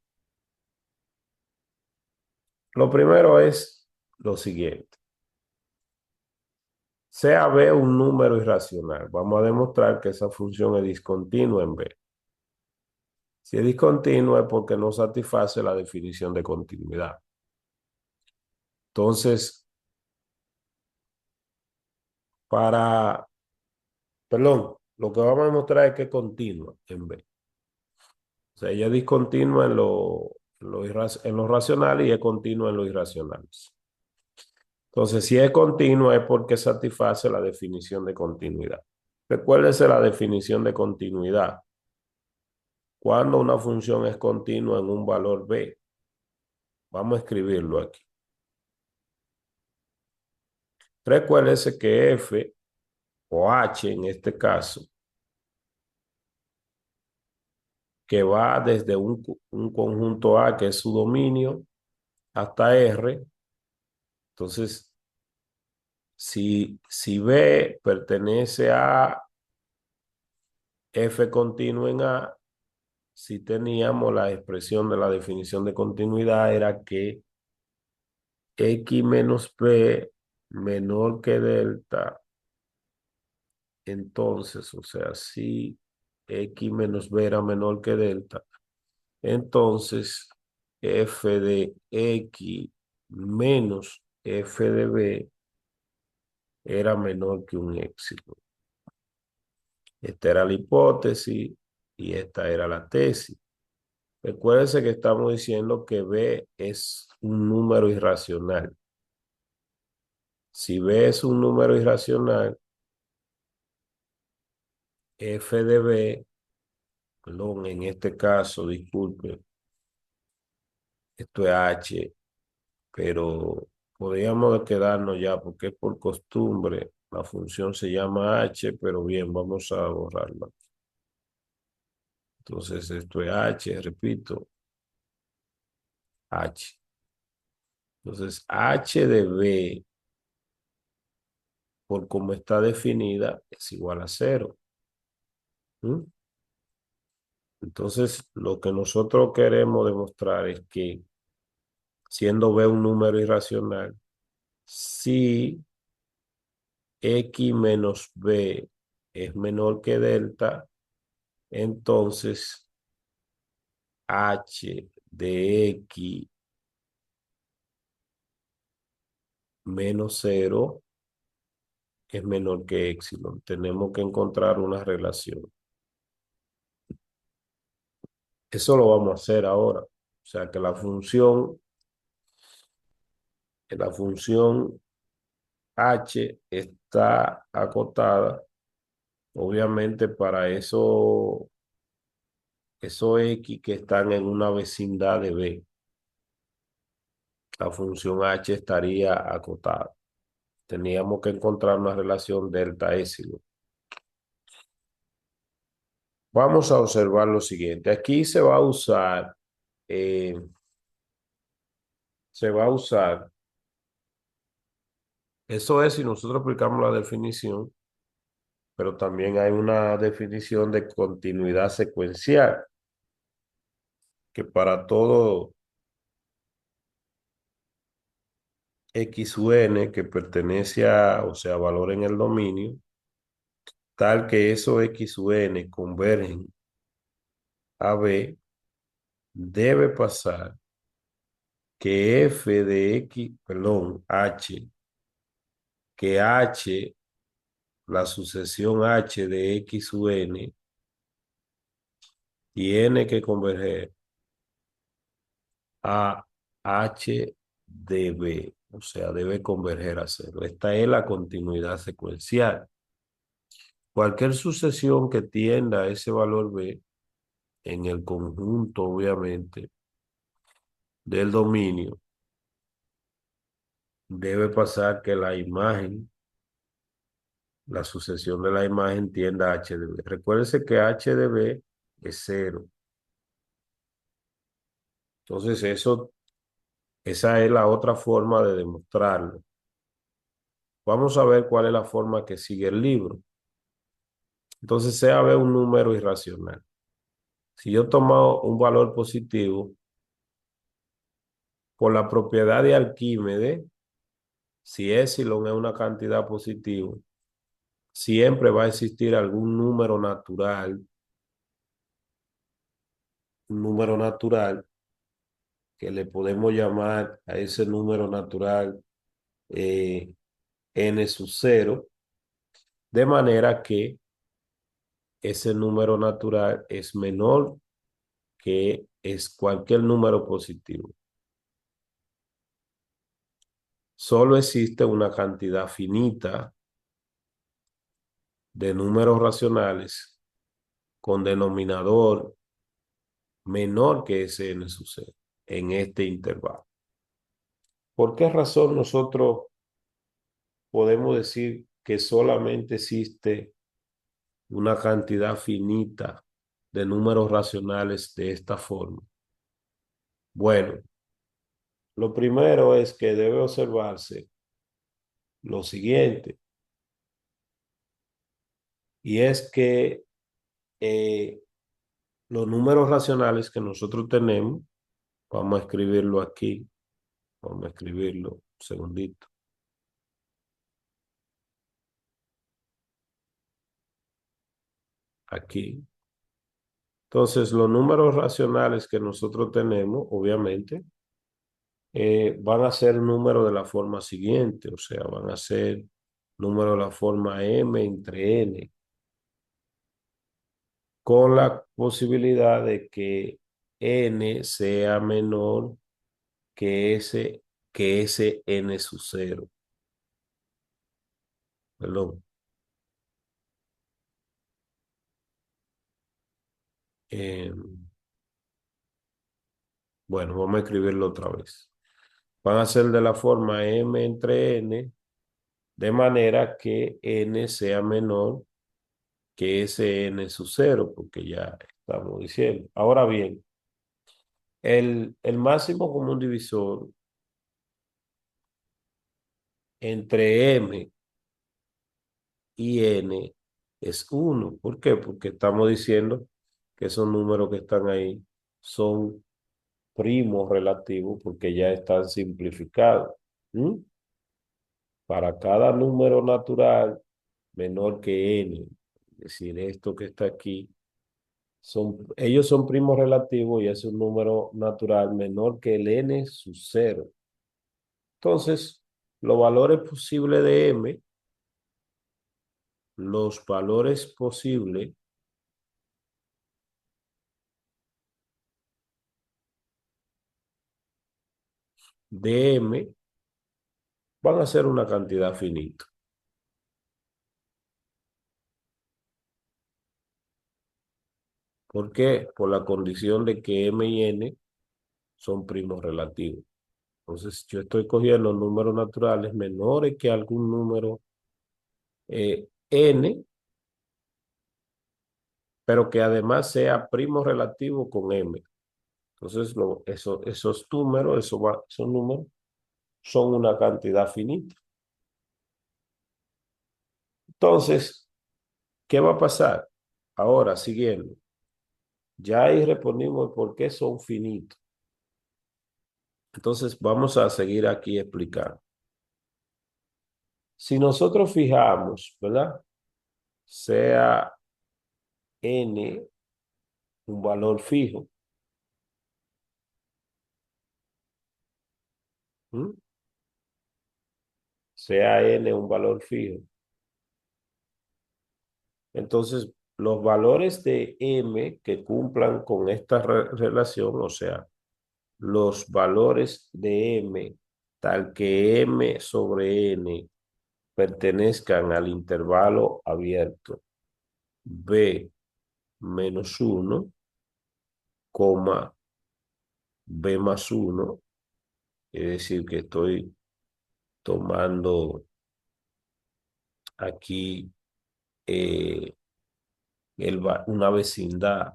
lo primero es lo siguiente. Sea B un número irracional, vamos a demostrar que esa función es discontinua en B. Si es discontinua es porque no satisface la definición de continuidad. Entonces, perdón, lo que vamos a demostrar es que es continua en B. O sea, ella es discontinua en lo racional y es continua en lo irracionales. Entonces, si es continua es porque satisface la definición de continuidad. Recuérdese la definición de continuidad. Cuando una función es continua en un valor b, vamos a escribirlo aquí. Recuérdese que f o h en este caso, que va desde un conjunto A que es su dominio hasta R. Entonces, si B pertenece a f continuo en A, si teníamos la expresión de la definición de continuidad era que x menos b menor que delta, entonces, o sea, si x menos b era menor que delta, entonces f de x menos f de b era menor que un éxito. Esta era la hipótesis. y esta era la tesis. Recuérdense que estamos diciendo que B es un número irracional. Si B es un número irracional, f de B, perdón, en este caso, disculpe, esto es H, pero podríamos quedarnos ya porque es por costumbre. La función se llama H, pero bien, vamos a borrarla. Entonces esto es H, repito, H. Entonces H de B, por como está definida, es igual a cero. ¿Mm? Entonces lo que nosotros queremos demostrar es que siendo B un número irracional, si X menos B es menor que delta, entonces H de X menos cero es menor que epsilon. Tenemos que encontrar una relación. Eso lo vamos a hacer ahora. O sea que la función H está acotada, obviamente para esos X que están en una vecindad de B. La función H estaría acotada. Teníamos que encontrar una relación delta epsilon. Vamos a observar lo siguiente. Aquí eh, se va a usar, eso es si nosotros aplicamos la definición, pero también hay una definición de continuidad secuencial, que para todo X u n que pertenece o sea, valor en el dominio, tal que esos X u n convergen a B, debe pasar que f de X, perdón, H, que H, la sucesión H de X u n, tiene que converger a H de B, o sea, debe converger a cero. Esta es la continuidad secuencial. Cualquier sucesión que tienda a ese valor B en el conjunto, obviamente, del dominio, debe pasar que la sucesión de la imagen tienda a H de B. Recuérdense que H de B es cero. Entonces, esa es la otra forma de demostrarlo. Vamos a ver cuál es la forma que sigue el libro. Entonces, sea B un número irracional. Si yo tomo un valor positivo, por la propiedad de Arquímedes, si epsilon es una cantidad positiva, siempre va a existir algún un número natural que le podemos llamar a ese número natural eh, n sub 0, de manera que ese número natural es menor que es cualquier número positivo. Solo existe una cantidad finita de números racionales con denominador menor que ese n sub 0 en este intervalo. ¿Por qué razón nosotros podemos decir que solamente existe una cantidad finita de números racionales de esta forma? Bueno, lo primero es que debe observarse lo siguiente, y es que eh, los números racionales que nosotros tenemos, vamos a escribirlo aquí, vamos a escribirlo un segundito, aquí. Entonces, los números racionales que nosotros tenemos, obviamente, van a ser números de la forma siguiente, o sea, van a ser números de la forma m entre n. con la posibilidad de que n sea menor que ese n sub cero. Perdón. Eh, bueno, vamos a escribirlo otra vez. Van a ser de la forma m entre n, de manera que n sea menor que ese n sub cero, porque ya estamos diciendo. Ahora bien, el máximo común divisor entre m y n es uno. ¿Por qué? Porque estamos diciendo que esos números que están ahí son primos relativos porque ya están simplificados. ¿Mm? Para cada número natural menor que n, es decir, esto que está aquí, ellos son primos relativos y es un número natural menor que el n sub cero. Entonces, los valores posibles de m, los valores posibles de m van a ser una cantidad finita. ¿Por qué? Por la condición de que m y n son primos relativos. Entonces, yo estoy cogiendo números naturales menores que algún número n, pero que además sea primo relativo con m. Entonces, esos números, esos números son una cantidad finita. Entonces, ¿qué va a pasar? Ahora, siguiendo, ya ahí respondimos por qué son finitos. Entonces, vamos a seguir aquí explicando. Si nosotros fijamos, ¿verdad? Sea n un valor fijo, ¿m? Sea n un valor fijo. Entonces, los valores de m que cumplan con esta relación, o sea, los valores de m tal que m sobre n pertenezcan al intervalo abierto b menos 1, coma b más 1, es decir, que estoy tomando aquí eh, una vecindad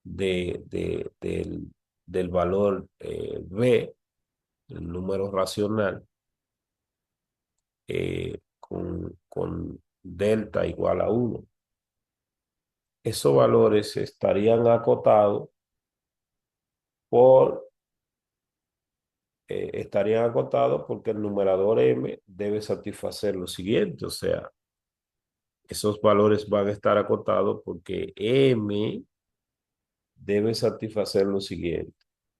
del valor b, el número racional, con delta igual a 1. Esos valores por, estarían acotados porque el numerador m debe satisfacer lo siguiente, o sea, esos valores van a estar acotados porque m debe satisfacer lo siguiente.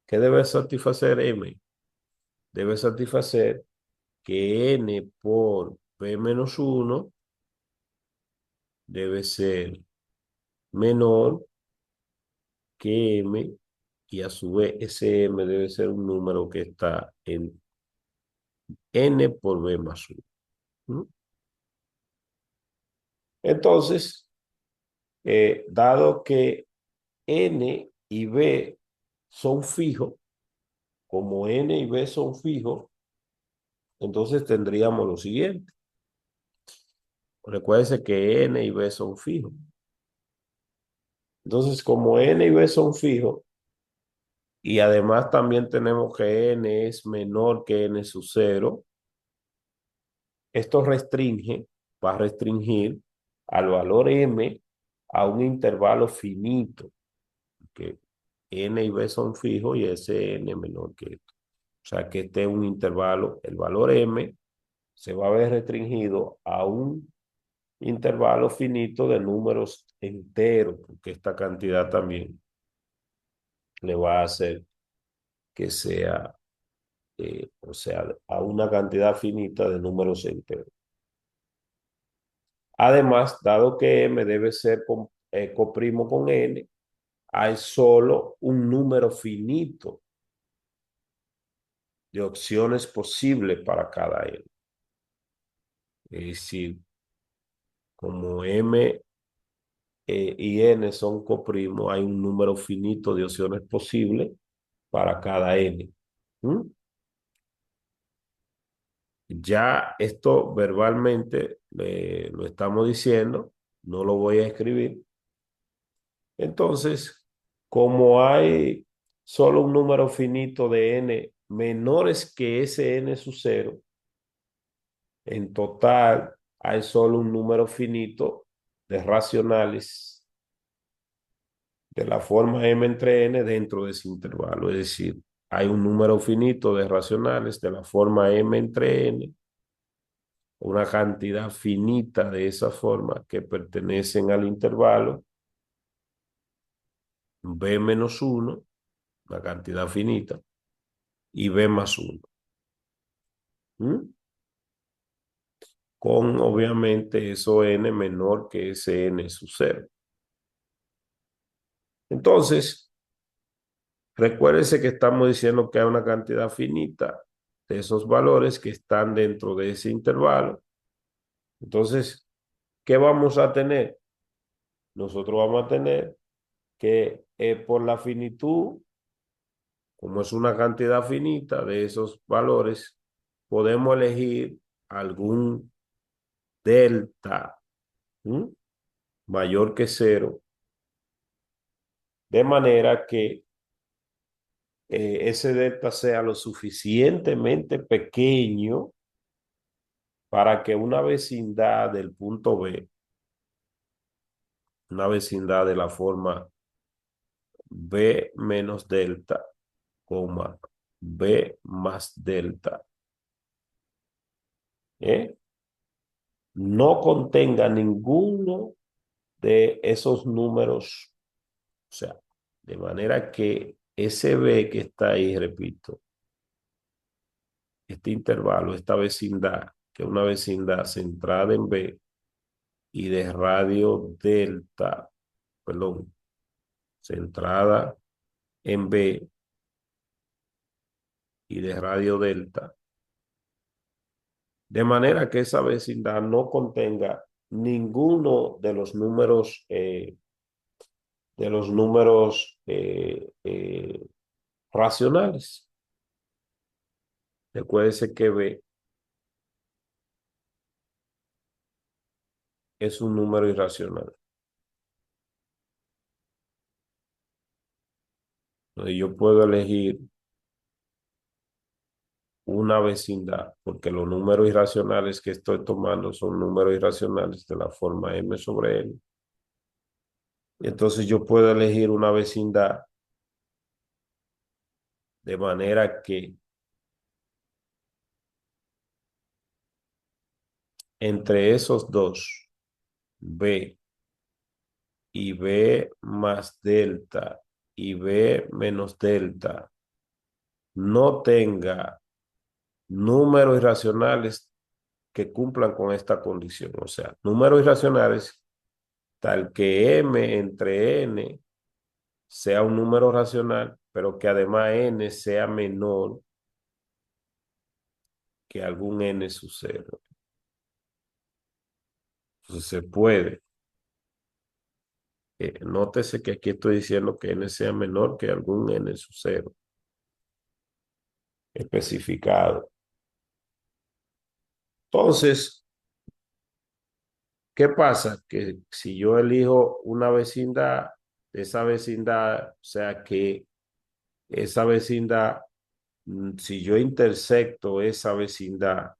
¿Qué debe satisfacer m? Debe satisfacer que n por p menos 1 debe ser menor que m, y a su vez ese m debe ser un número que está en n por b más 1. ¿Mm? Entonces, dado que n y b son fijos, como n y b son fijos, entonces tendríamos lo siguiente. Recuérdense que n y b son fijos. Entonces, como n y b son fijos, y además también tenemos que n es menor que n sub cero, esto va a restringir al valor m a un intervalo finito, que n y b son fijos y ese n menor que esto. O sea que este es un intervalo, el valor m se va a ver restringido a un intervalo finito de números enteros, porque esta cantidad también le va a hacer que sea, o sea, a una cantidad finita de números enteros. Además, dado que m debe ser coprimo con n, hay solo un número finito de opciones posibles para cada n. Es decir, como m y n son coprimos, hay un número finito de opciones posibles para cada n. ¿Mm? Ya esto verbalmente lo estamos diciendo, no lo voy a escribir. Entonces, como hay solo un número finito de n menores que ese n sub 0, en total hay solo un número finito de racionales de la forma m entre n dentro de ese intervalo. Es decir, hay un número finito de racionales de la forma m entre n, una cantidad finita de esa forma que pertenecen al intervalo b menos 1, una cantidad finita, y b más 1. ¿Mm? Con obviamente eso n menor que ese n sub 0. Entonces, recuérdense que estamos diciendo que hay una cantidad finita de esos valores que están dentro de ese intervalo. Entonces, ¿qué vamos a tener? Nosotros vamos a tener que por la finitud, como es una cantidad finita de esos valores, podemos elegir algún delta mayor que cero, de manera que ese delta sea lo suficientemente pequeño para que una vecindad del punto B, una vecindad de la forma B menos delta, coma, B más delta, no contenga ninguno de esos números, o sea, de manera que ese B que está ahí, repito, este intervalo, esta vecindad, que es una vecindad centrada en B y de radio delta, perdón, centrada en B y de radio delta, de manera que esa vecindad no contenga ninguno de los números racionales. Recuérdese que B es un número irracional. Entonces yo puedo elegir una vecindad, porque los números irracionales que estoy tomando son números irracionales de la forma m sobre n. Entonces yo puedo elegir una vecindad de manera que entre esos dos, B y B más delta y B menos delta, no tenga números irracionales que cumplan con esta condición. O sea, números irracionales tal que m entre n sea un número racional, pero que además n sea menor que algún n sub 0. Entonces se puede. Nótese que aquí estoy diciendo que n sea menor que algún n sub 0 especificado. Entonces, ¿qué pasa? Que si yo elijo una vecindad, esa vecindad, o sea que esa vecindad, si yo intersecto esa vecindad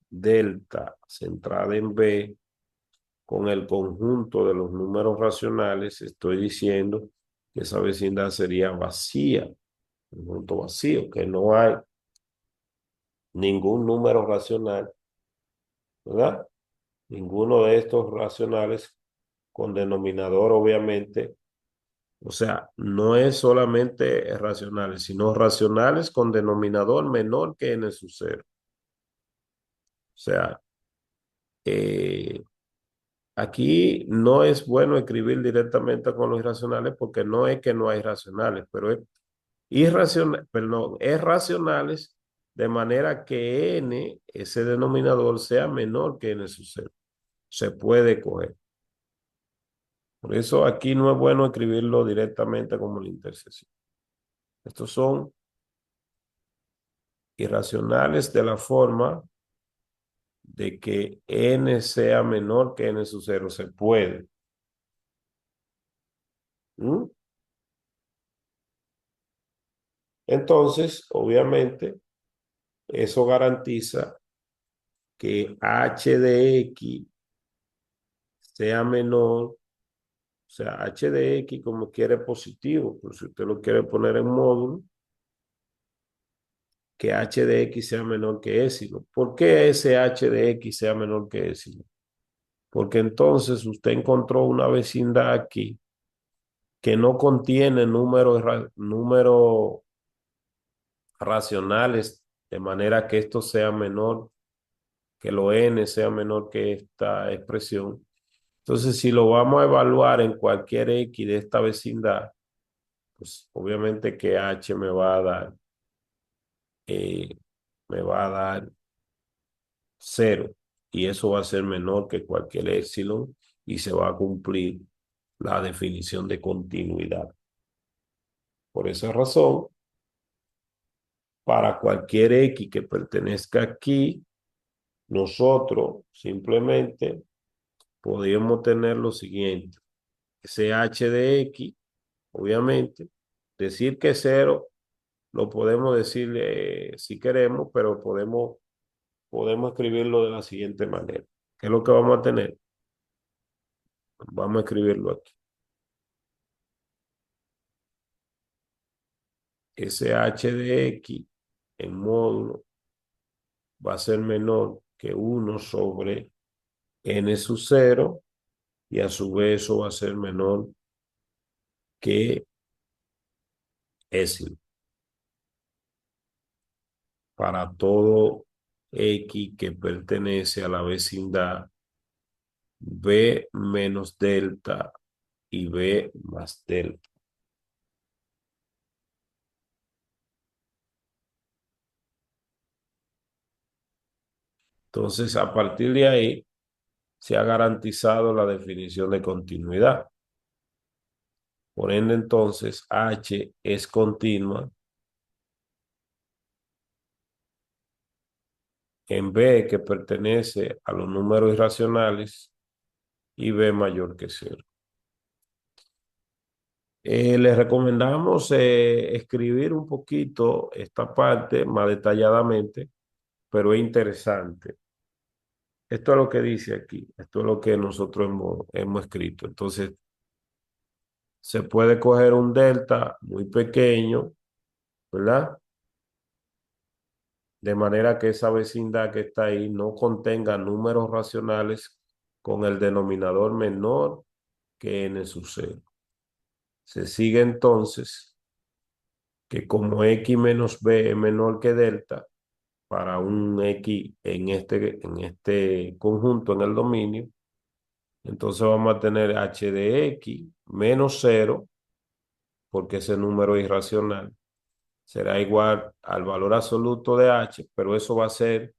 delta centrada en B con el conjunto de los números racionales, estoy diciendo que esa vecindad sería vacía, un conjunto vacío, que no hay ningún número racional, ¿verdad? Ninguno de estos racionales con denominador, obviamente. O sea, no es solamente racionales, sino racionales con denominador menor que n sub 0. O sea, Aquí no es bueno escribir directamente con los irracionales porque no es que no hay racionales, pero es irracional, perdón, es racionales de manera que n, ese denominador, sea menor que n sub 0. Se puede coger. Por eso aquí no es bueno escribirlo directamente como la intersección. Estos son irracionales de la forma de que n sea menor que n sub 0. Se puede. ¿Mm? Entonces, obviamente, eso garantiza que h de x sea menor, o sea, h de x como quiere positivo, pero si usted lo quiere poner en módulo, que h de x sea menor que épsilon. ¿Por qué ese h de x sea menor que épsilon? Porque entonces usted encontró una vecindad aquí que no contiene números racionales, de manera que esto sea menor, que lo n sea menor que esta expresión. Entonces, si lo vamos a evaluar en cualquier x de esta vecindad, pues obviamente que h eh, me va a dar 0 y eso va a ser menor que cualquier épsilon y se va a cumplir la definición de continuidad. Por esa razón, para cualquier x que pertenezca aquí, nosotros simplemente podríamos tener lo siguiente. Ese h de x, obviamente, decir que 0 lo podemos decir si queremos, pero podemos escribirlo de la siguiente manera. ¿Qué es lo que vamos a tener? Vamos a escribirlo aquí. Ese h de x en módulo va a ser menor que 1 sobre n sub 0 y a su vez eso va a ser menor que épsilon para todo x que pertenece a la vecindad b menos delta y b más delta. Entonces, a partir de ahí, se ha garantizado la definición de continuidad. Por ende, entonces, H es continua en B que pertenece a los números irracionales y B mayor que 0. Les recomendamos escribir un poquito esta parte más detalladamente, pero es interesante. Esto es lo que dice aquí, esto es lo que nosotros hemos escrito. Entonces, se puede coger un delta muy pequeño, ¿verdad? De manera que esa vecindad que está ahí no contenga números racionales con el denominador menor que n sub 0. Se sigue entonces que como x menos b es menor que delta, para un x en este conjunto en el dominio, entonces vamos a tener h de x menos 0, porque ese número es irracional, será igual al valor absoluto de h, pero eso va a ser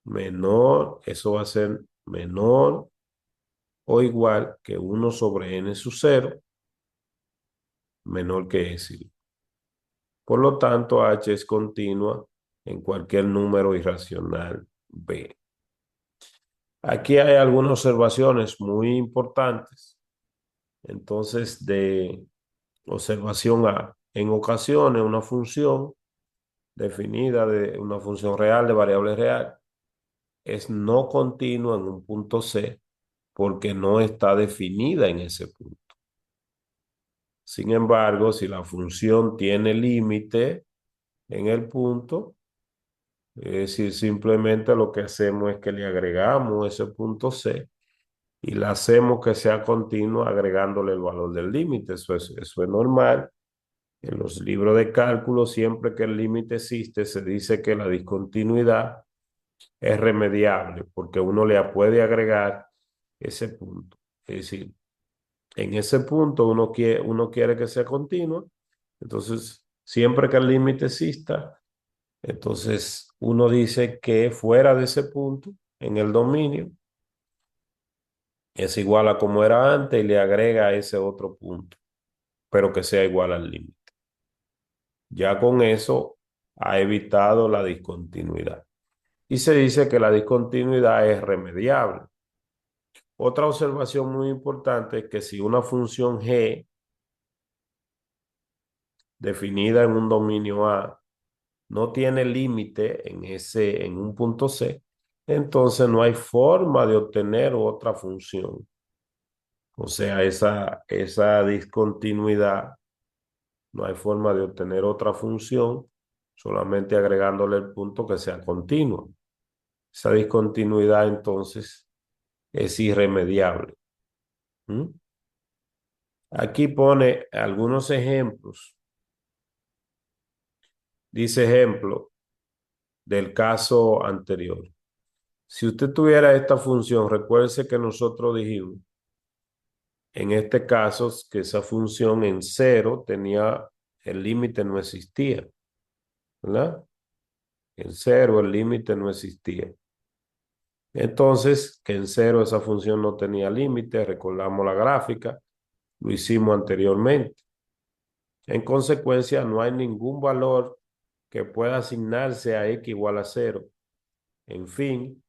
menor, eso va a ser menor o igual que 1 sobre n sub 0, menor que épsilon. Por lo tanto, h es continua en cualquier número irracional b. Aquí hay algunas observaciones muy importantes. Entonces, de observación A, en ocasiones una función definida de una función real de variable real es no continua en un punto C porque no está definida en ese punto. Sin embargo, si la función tiene límite en el punto, es decir, simplemente lo que hacemos es que le agregamos ese punto C y la hacemos que sea continua agregándole el valor del límite. Eso es normal. En los libros de cálculo, siempre que el límite existe, se dice que la discontinuidad es remediable porque uno le puede agregar ese punto. Es decir, en ese punto uno quiere que sea continua, entonces siempre que el límite exista, entonces uno dice que fuera de ese punto, en el dominio, es igual a como era antes y le agrega ese otro punto, pero que sea igual al límite. Ya con eso ha evitado la discontinuidad. Y se dice que la discontinuidad es remediable. Otra observación muy importante es que si una función g definida en un dominio A no tiene límite en un punto C, entonces no hay forma de obtener otra función. O sea, esa discontinuidad, no hay forma de obtener otra función solamente agregándole el punto que sea continuo. Esa discontinuidad entonces es irremediable. ¿Mm? Aquí pone algunos ejemplos. Dice ejemplo del caso anterior. Si usted tuviera esta función, recuerde que nosotros dijimos en este caso que esa función en cero tenía, el límite no existía, ¿verdad? En cero el límite no existía. Entonces, que en cero esa función no tenía límite, recordamos la gráfica, lo hicimos anteriormente. En consecuencia, no hay ningún valor que pueda asignarse a x igual a cero. En fin,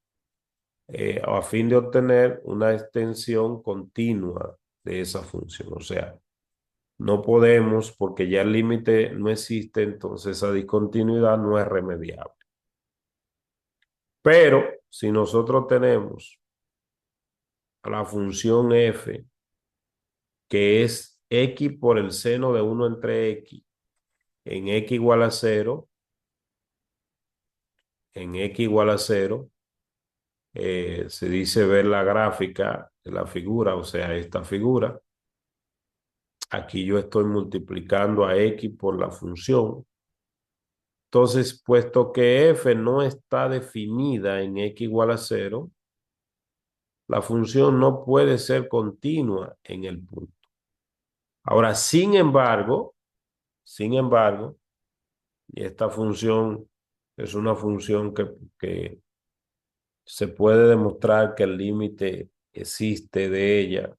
a fin de obtener una extensión continua de esa función. O sea, no podemos, porque ya el límite no existe, entonces esa discontinuidad no es remediable. Pero si nosotros tenemos la función f, que es x por el seno de 1 entre x, en x igual a 0, en x igual a 0, se dice ver la gráfica de la figura, o sea, esta figura. Aquí yo estoy multiplicando a x por la función. Entonces, puesto que f no está definida en x igual a 0, la función no puede ser continua en el punto. Ahora, sin embargo, y esta función es una función que se puede demostrar que el límite existe de ella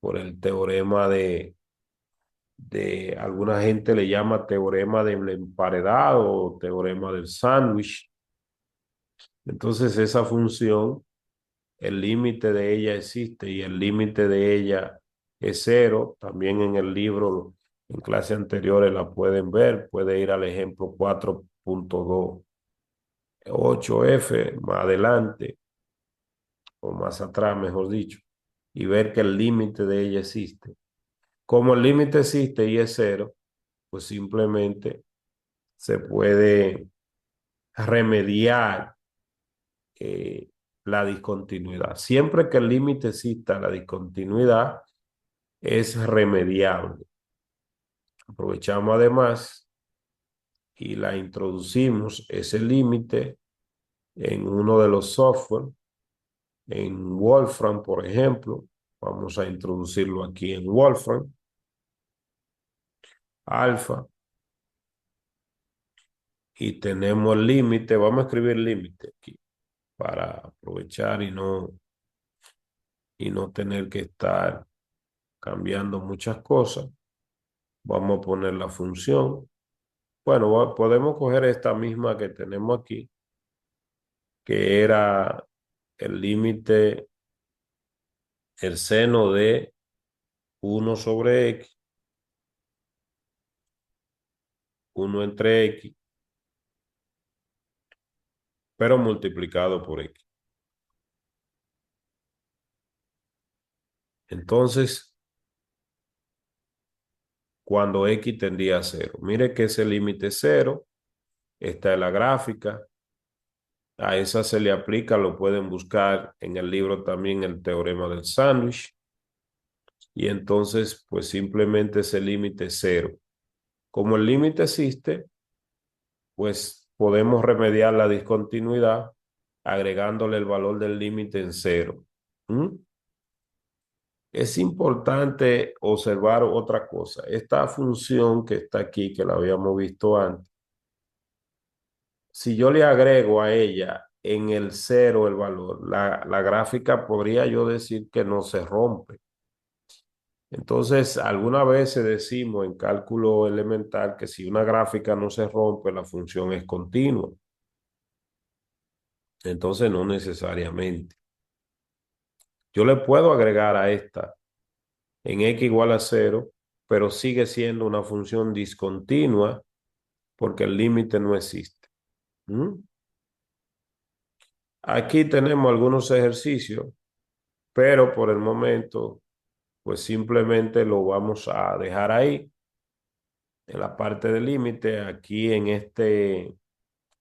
por el teorema de alguna gente le llama teorema del emparedado o teorema del sándwich. Entonces esa función, el límite de ella existe y el límite de ella es cero. También en el libro, en clases anteriores la pueden ver. Puede ir al ejemplo 4.28f más adelante o más atrás, mejor dicho, y ver que el límite de ella existe. Como el límite existe y es cero, pues simplemente se puede remediar eh, la discontinuidad. Siempre que el límite exista, la discontinuidad es remediable. Aprovechamos además y la introducimos ese límite en uno de los software, en Wolfram, por ejemplo. Vamos a introducirlo aquí en Wolfram, alfa, y tenemos el límite. Vamos a escribir límite aquí para aprovechar y no tener que estar cambiando muchas cosas. Vamos a poner la función. Bueno, podemos coger esta misma que tenemos aquí, que era el límite, el seno de 1/x, 1 entre x, pero multiplicado por x. Entonces, cuando x tendría a 0. Mire que ese límite es 0, está en la gráfica. A esa se le aplica, lo pueden buscar en el libro también, el teorema del sándwich. Y entonces, pues simplemente ese límite es 0. Como el límite existe, pues podemos remediar la discontinuidad agregándole el valor del límite en cero. ¿Mm? Es importante observar otra cosa. Esta función que está aquí, que la habíamos visto antes, si yo le agrego a ella en el cero el valor, la gráfica podría yo decir que no se rompe. Entonces, algunas veces decimos en cálculo elemental que si una gráfica no se rompe, la función es continua. Entonces, no necesariamente. Yo le puedo agregar a esta en x igual a cero, pero sigue siendo una función discontinua porque el límite no existe. ¿Mm? Aquí tenemos algunos ejercicios, pero por el momento, pues simplemente lo vamos a dejar ahí en la parte del límite. Aquí en este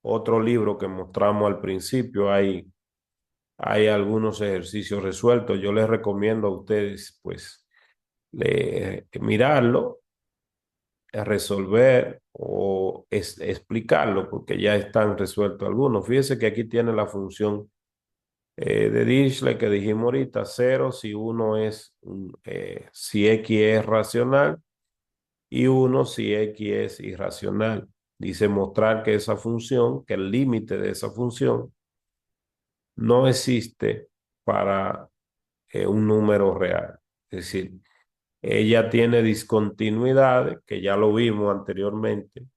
otro libro que mostramos al principio hay algunos ejercicios resueltos. Yo les recomiendo a ustedes, pues, mirarlo, resolver o explicarlo, porque ya están resueltos algunos. Fíjense que aquí tiene la función de Dirichlet que dijimos ahorita, cero si uno es, si X es racional y uno si X es irracional. Dice mostrar que esa función, que el límite de esa función no existe para un número real. Es decir, ella tiene discontinuidades, que ya lo vimos anteriormente,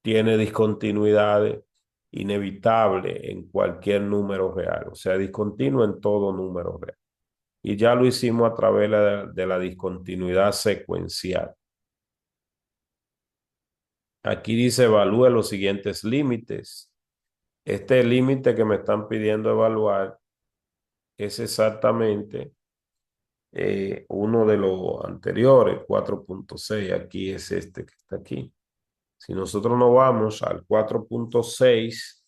tiene discontinuidades inevitables en cualquier número real, o sea, discontinuo en todo número real. Y ya lo hicimos a través de la discontinuidad secuencial. Aquí dice evalúe los siguientes límites. Este límite que me están pidiendo evaluar es exactamente uno de los anteriores, 4.6. Aquí es este que está aquí. Si nosotros nos vamos al 4.6,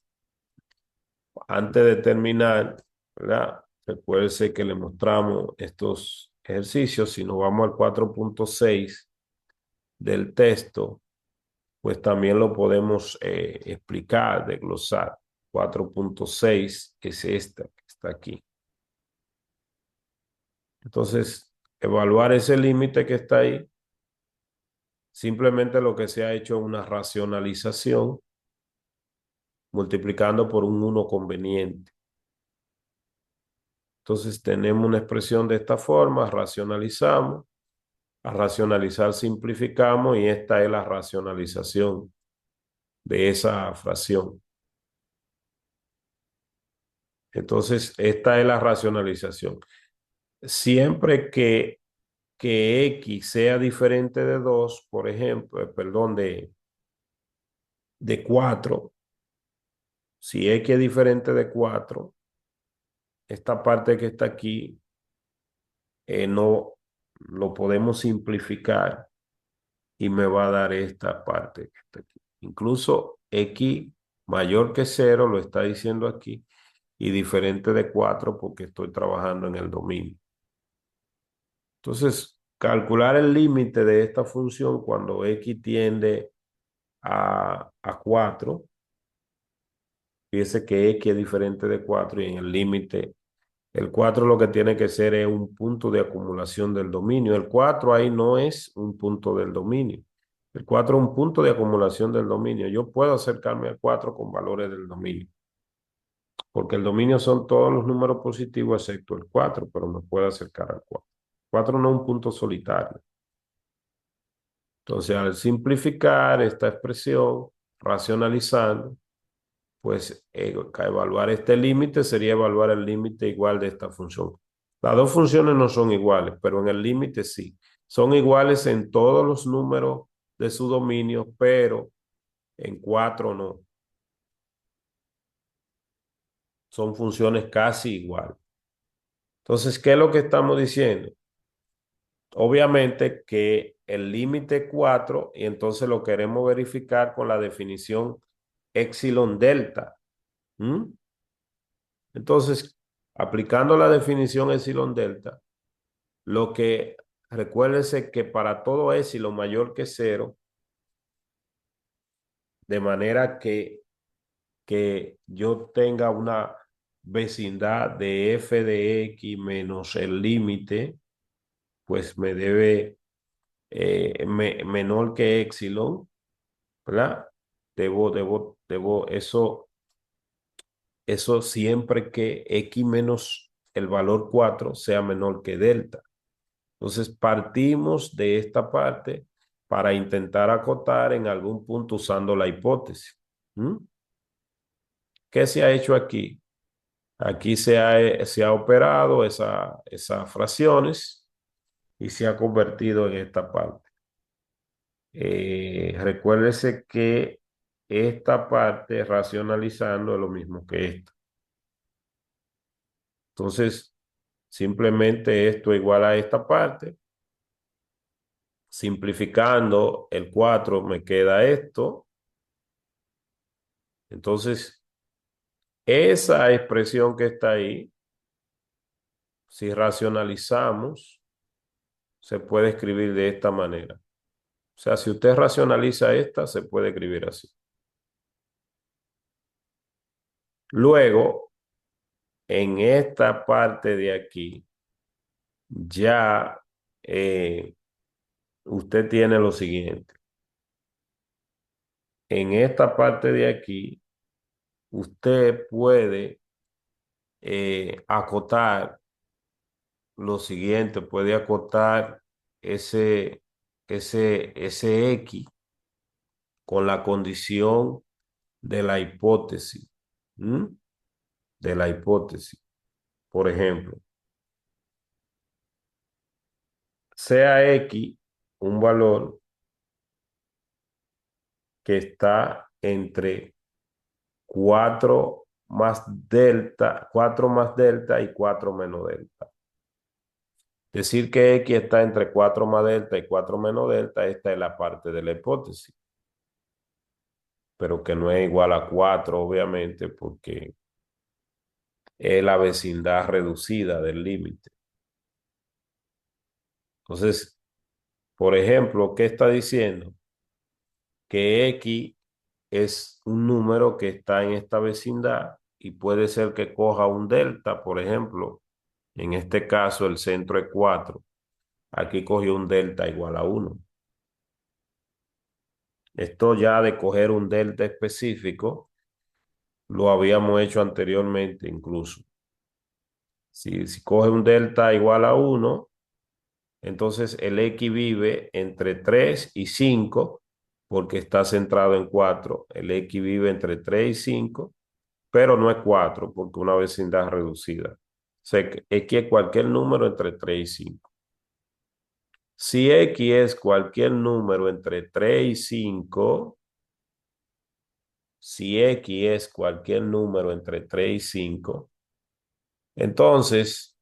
antes de terminar, ¿verdad? Recuerde que le mostramos estos ejercicios. Si nos vamos al 4.6 del texto, pues también lo podemos explicar, desglosar. 4.6 es esta que está aquí. Entonces, evaluar ese límite que está ahí, simplemente lo que se ha hecho es una racionalización multiplicando por un 1 conveniente. Entonces tenemos una expresión de esta forma, racionalizamos, a racionalizar simplificamos y esta es la racionalización de esa fracción. Entonces, esta es la racionalización. Siempre que X sea diferente de 2, por ejemplo, perdón, de 4, si X es diferente de 4, esta parte que está aquí no lo podemos simplificar y me va a dar esta parte que está aquí. Incluso X mayor que 0 lo está diciendo aquí y diferente de 4 porque estoy trabajando en el dominio. Entonces, calcular el límite de esta función cuando X tiende a 4, fíjese que X es diferente de 4 y en el límite, el 4 lo que tiene que ser es un punto de acumulación del dominio. El 4 ahí no es un punto del dominio. El 4 es un punto de acumulación del dominio. Yo puedo acercarme a 4 con valores del dominio, porque el dominio son todos los números positivos excepto el 4, pero me puedo acercar al 4. 4 no es un punto solitario. Entonces, al simplificar esta expresión, racionalizando, pues evaluar este límite sería evaluar el límite igual de esta función. Las dos funciones no son iguales, pero en el límite sí. Son iguales en todos los números de su dominio, pero en 4 no. Son funciones casi iguales. Entonces, ¿qué es lo que estamos diciendo? Obviamente que el límite 4 y entonces lo queremos verificar con la definición epsilon delta. ¿Mm? Entonces, aplicando la definición epsilon delta, lo que recuérdese que para todo epsilon mayor que 0, de manera que que yo tenga una vecindad de f de x menos el límite, pues me debe menor que epsilon, ¿verdad? Eso siempre que x menos el valor 4 sea menor que delta. Entonces partimos de esta parte para intentar acotar en algún punto usando la hipótesis. ¿Mm? ¿Qué se ha hecho aquí? Aquí se ha operado esas fracciones y se ha convertido en esta parte. Recuérdese que esta parte racionalizando es lo mismo que esta. Entonces, simplemente esto igual a esta parte. Simplificando el 4 me queda esto. Entonces, esa expresión que está ahí, si racionalizamos, se puede escribir de esta manera. O sea, si usted racionaliza esta, se puede escribir así. Luego, en esta parte de aquí, ya usted tiene lo siguiente. En esta parte de aquí, usted puede acotar lo siguiente, puede acotar ese, ese X con la condición de la hipótesis. ¿Mm? De la hipótesis. Por ejemplo, sea X un valor que está entre 4 más delta y 4 menos delta. Decir que X está entre 4 más delta y 4 menos delta, esta es la parte de la hipótesis, pero que no es igual a 4, obviamente, porque es la vecindad reducida del límite. Entonces, por ejemplo, ¿qué está diciendo? Que X es un número que está en esta vecindad y puede ser que coja un delta, por ejemplo, en este caso el centro es 4. Aquí cogió un delta igual a 1. Esto ya de coger un delta específico lo habíamos hecho anteriormente incluso. Si coge un delta igual a 1, entonces el X vive entre 3 y 5 porque está centrado en 4. El X vive entre 3 y 5, pero no es 4 porque una vecindad reducida. O sea, que X es cualquier número entre 3 y 5. Si X es cualquier número entre 3 y 5, si X es cualquier número entre 3 y 5, entonces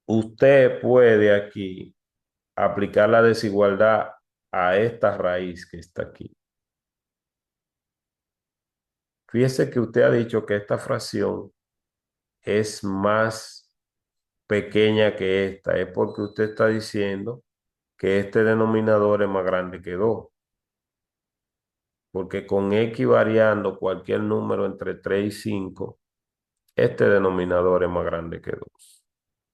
usted puede aquí aplicar la desigualdad a esta raíz que está aquí. Fíjese que usted ha dicho que esta fracción es más pequeña que esta. Es porque usted está diciendo que este denominador es más grande que 2. Porque con X variando cualquier número entre 3 y 5, este denominador es más grande que 2.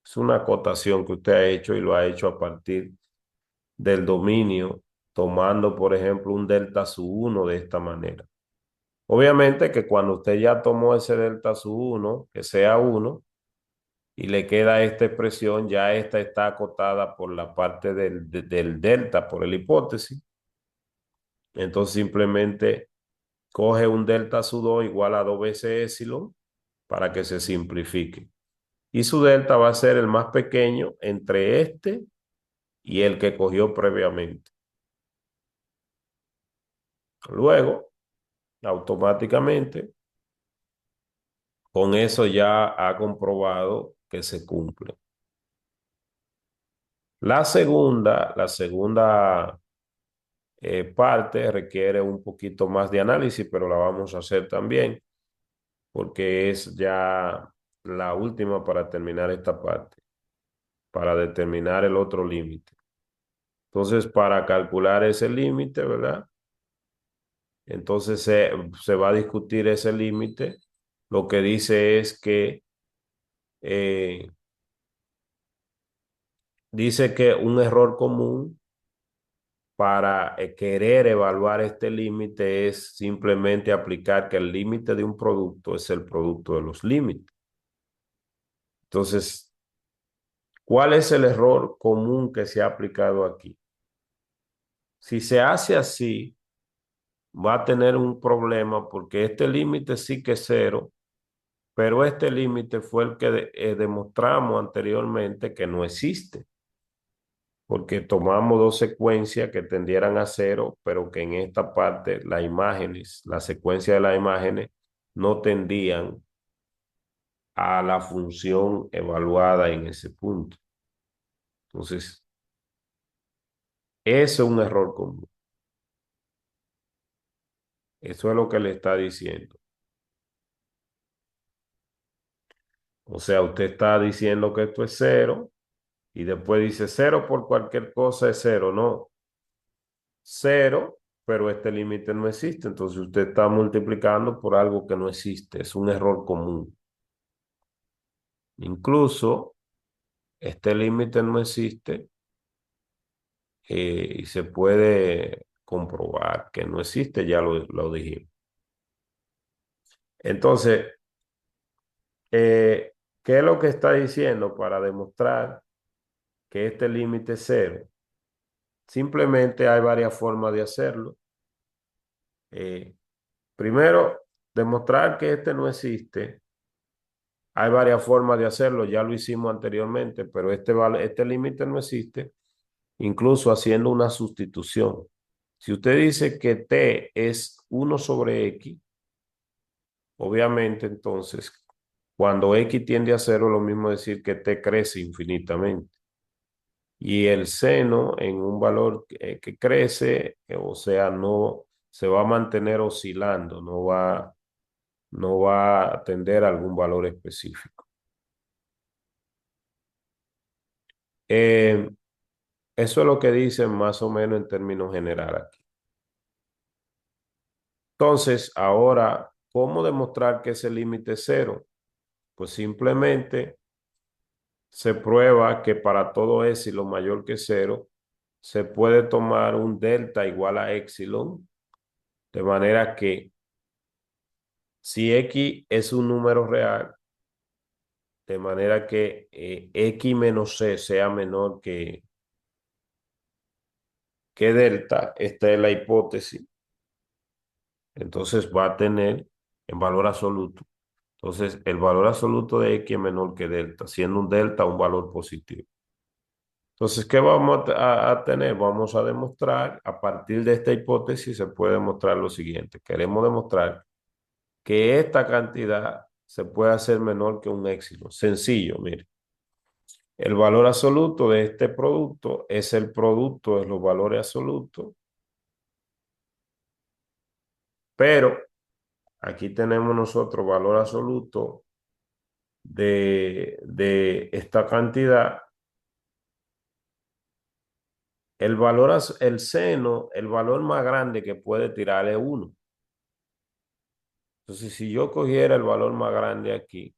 Es una acotación que usted ha hecho y lo ha hecho a partir del dominio, tomando, por ejemplo, un delta sub 1 de esta manera. Obviamente que cuando usted ya tomó ese delta sub 1, que sea 1, y le queda esta expresión, ya esta está acotada por la parte del delta, por el hipótesis. Entonces simplemente coge un delta sub 2 igual a 2 veces epsilon para que se simplifique. Y su delta va a ser el más pequeño entre este y el que cogió previamente. Luego, automáticamente, con eso ya ha comprobado que se cumple. La segunda parte requiere un poquito más de análisis, pero la vamos a hacer también, porque es ya la última para terminar esta parte, para determinar el otro límite. Entonces, para calcular ese límite, ¿verdad? Entonces se va a discutir ese límite. Lo que eh, dice que un error común para querer evaluar este límite es simplemente aplicar que el límite de un producto es el producto de los límites. Entonces, ¿cuál es el error común que se ha aplicado aquí? Si se hace así, va a tener un problema porque este límite sí que es cero, pero este límite fue el que demostramos anteriormente que no existe, porque tomamos dos secuencias que tendieran a cero, pero que en esta parte las imágenes, la secuencia de las imágenes no tendían a la función evaluada en ese punto. Entonces, ese es un error común. Eso es lo que le está diciendo. O sea, usted está diciendo que esto es cero y después dice cero por cualquier cosa es cero. No, cero, pero este límite no existe. Entonces usted está multiplicando por algo que no existe. Es un error común. Incluso este límite no existe y se puede comprobar que no existe, ya lo dijimos. Entonces, ¿qué es lo que está diciendo para demostrar que este límite es cero? Simplemente hay varias formas de hacerlo. Eh, Primero, demostrar que este no existe. Hay varias formas de hacerlo, ya lo hicimos anteriormente, pero este límite no existe, incluso haciendo una sustitución. Si usted dice que t es 1/x, obviamente entonces, cuando x tiende a cero, lo mismo decir que t crece infinitamente. Y el seno en un valor que crece, o sea, no se va a mantener oscilando, no va a tender a algún valor específico. Eh, Eso es lo que dicen más o menos en términos generales aquí. Entonces, ahora, ¿cómo demostrar que ese límite es cero? Pues simplemente se prueba que para todo epsilon mayor que cero, se puede tomar un delta igual a epsilon, de manera que si x es un número real, de manera que x menos c sea menor que delta, esta es la hipótesis, entonces va a tener en valor absoluto. Entonces, el valor absoluto de x es menor que delta, siendo un delta un valor positivo. Entonces, ¿qué vamos a tener? Vamos a demostrar, a partir de esta hipótesis, se puede demostrar lo siguiente. Queremos demostrar que esta cantidad se puede hacer menor que un éxito. Sencillo, mire. El valor absoluto de este producto es el producto de los valores absolutos, pero aquí tenemos nosotros valor absoluto de esta cantidad. El seno, el valor más grande que puede tirar es 1. Entonces, si yo cogiera el valor más grande aquí,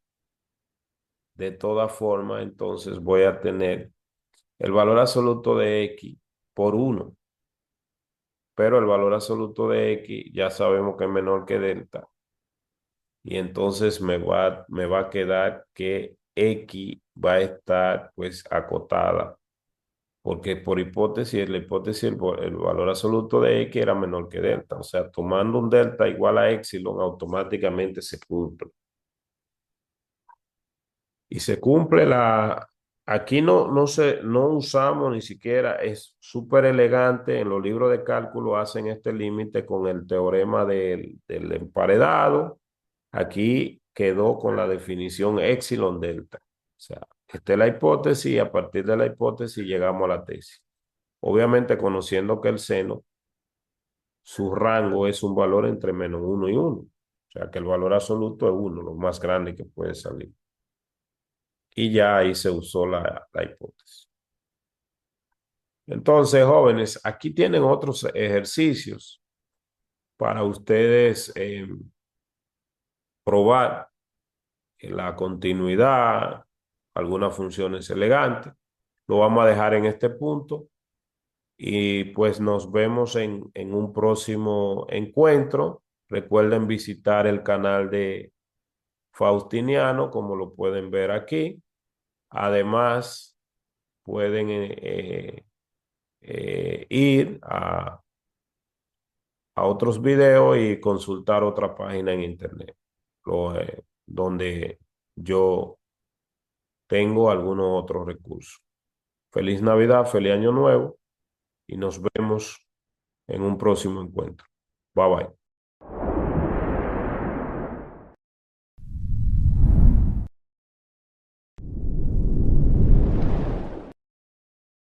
de todas formas, entonces voy a tener el valor absoluto de x por 1. Pero el valor absoluto de x ya sabemos que es menor que delta. Y entonces me va a quedar que x va a estar pues acotada. Porque por hipótesis, la hipótesis, el valor absoluto de x era menor que delta. O sea, tomando un delta igual a epsilon, automáticamente se cumple. Y se cumple aquí no usamos ni siquiera, es súper elegante, en los libros de cálculo hacen este límite con el teorema del emparedado. Aquí quedó con la definición epsilon delta. O sea, esta es la hipótesis y a partir de la hipótesis llegamos a la tesis. Obviamente conociendo que el seno, su rango es un valor entre -1 y 1. O sea que el valor absoluto es 1, lo más grande que puede salir. Y ya ahí se usó la hipótesis. Entonces, jóvenes, aquí tienen otros ejercicios para ustedes probar la continuidad, algunas funciones elegantes. Lo vamos a dejar en este punto y pues nos vemos en un próximo encuentro. Recuerden visitar el canal de Faustiniano, como lo pueden ver aquí. Además, pueden ir a otros videos y consultar otra página en internet, donde yo tengo algunos otros recursos. Feliz Navidad, feliz Año Nuevo y nos vemos en un próximo encuentro. Bye bye.